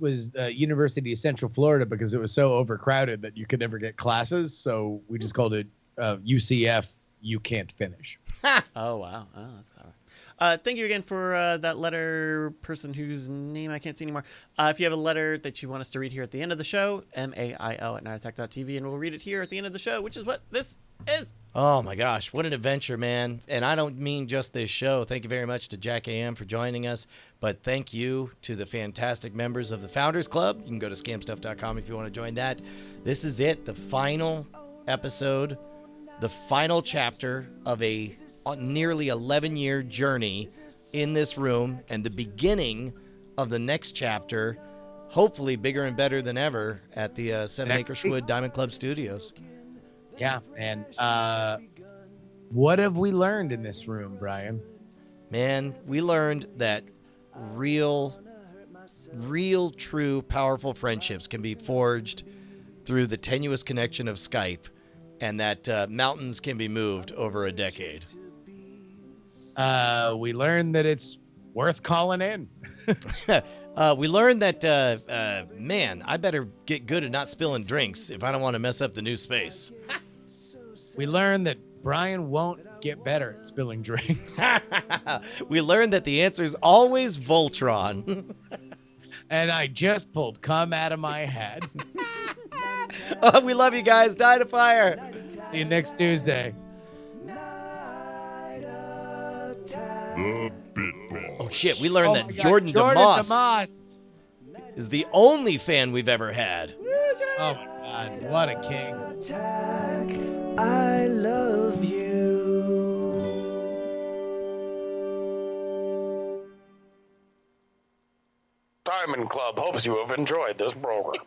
University of Central Florida because it was so overcrowded that you could never get classes. So we just called it UCF. You can't finish. Oh, wow. Oh, that's clever. Thank you again for that letter person whose name I can't see anymore. If you have a letter that you want us to read here at the end of the show, mail@nightattack.tv, and we'll read it here at the end of the show, which is what this is. Oh my gosh, what an adventure, man. And I don't mean just this show. Thank you very much to Jack AM for joining us, but thank you to the fantastic members of the Founders Club. You can go to scamstuff.com if you want to join that. This is it, the final episode, the final chapter of a nearly 11-year journey in this room, and the beginning of the next chapter, hopefully bigger and better than ever, at the 7 Acre Wood Diamond Club Studios. Yeah, and what have we learned in this room, Brian? Man, we learned that real, true, powerful friendships can be forged through the tenuous connection of Skype, and that mountains can be moved over a decade. We learned that it's worth calling in. We learned that, man, I better get good at not spilling drinks if I don't want to mess up the new space. We learned that Brian won't get better at spilling drinks. We learned that the answer is always Voltron. And I just pulled cum out of my head. We love you guys. Die to fire. See you next Tuesday. Oh, shit. We learned that my God, Jordan DeMoss DeMoss is the only fan we've ever had. Oh, my God. What a king. I love you. Diamond Club hopes you have enjoyed this program.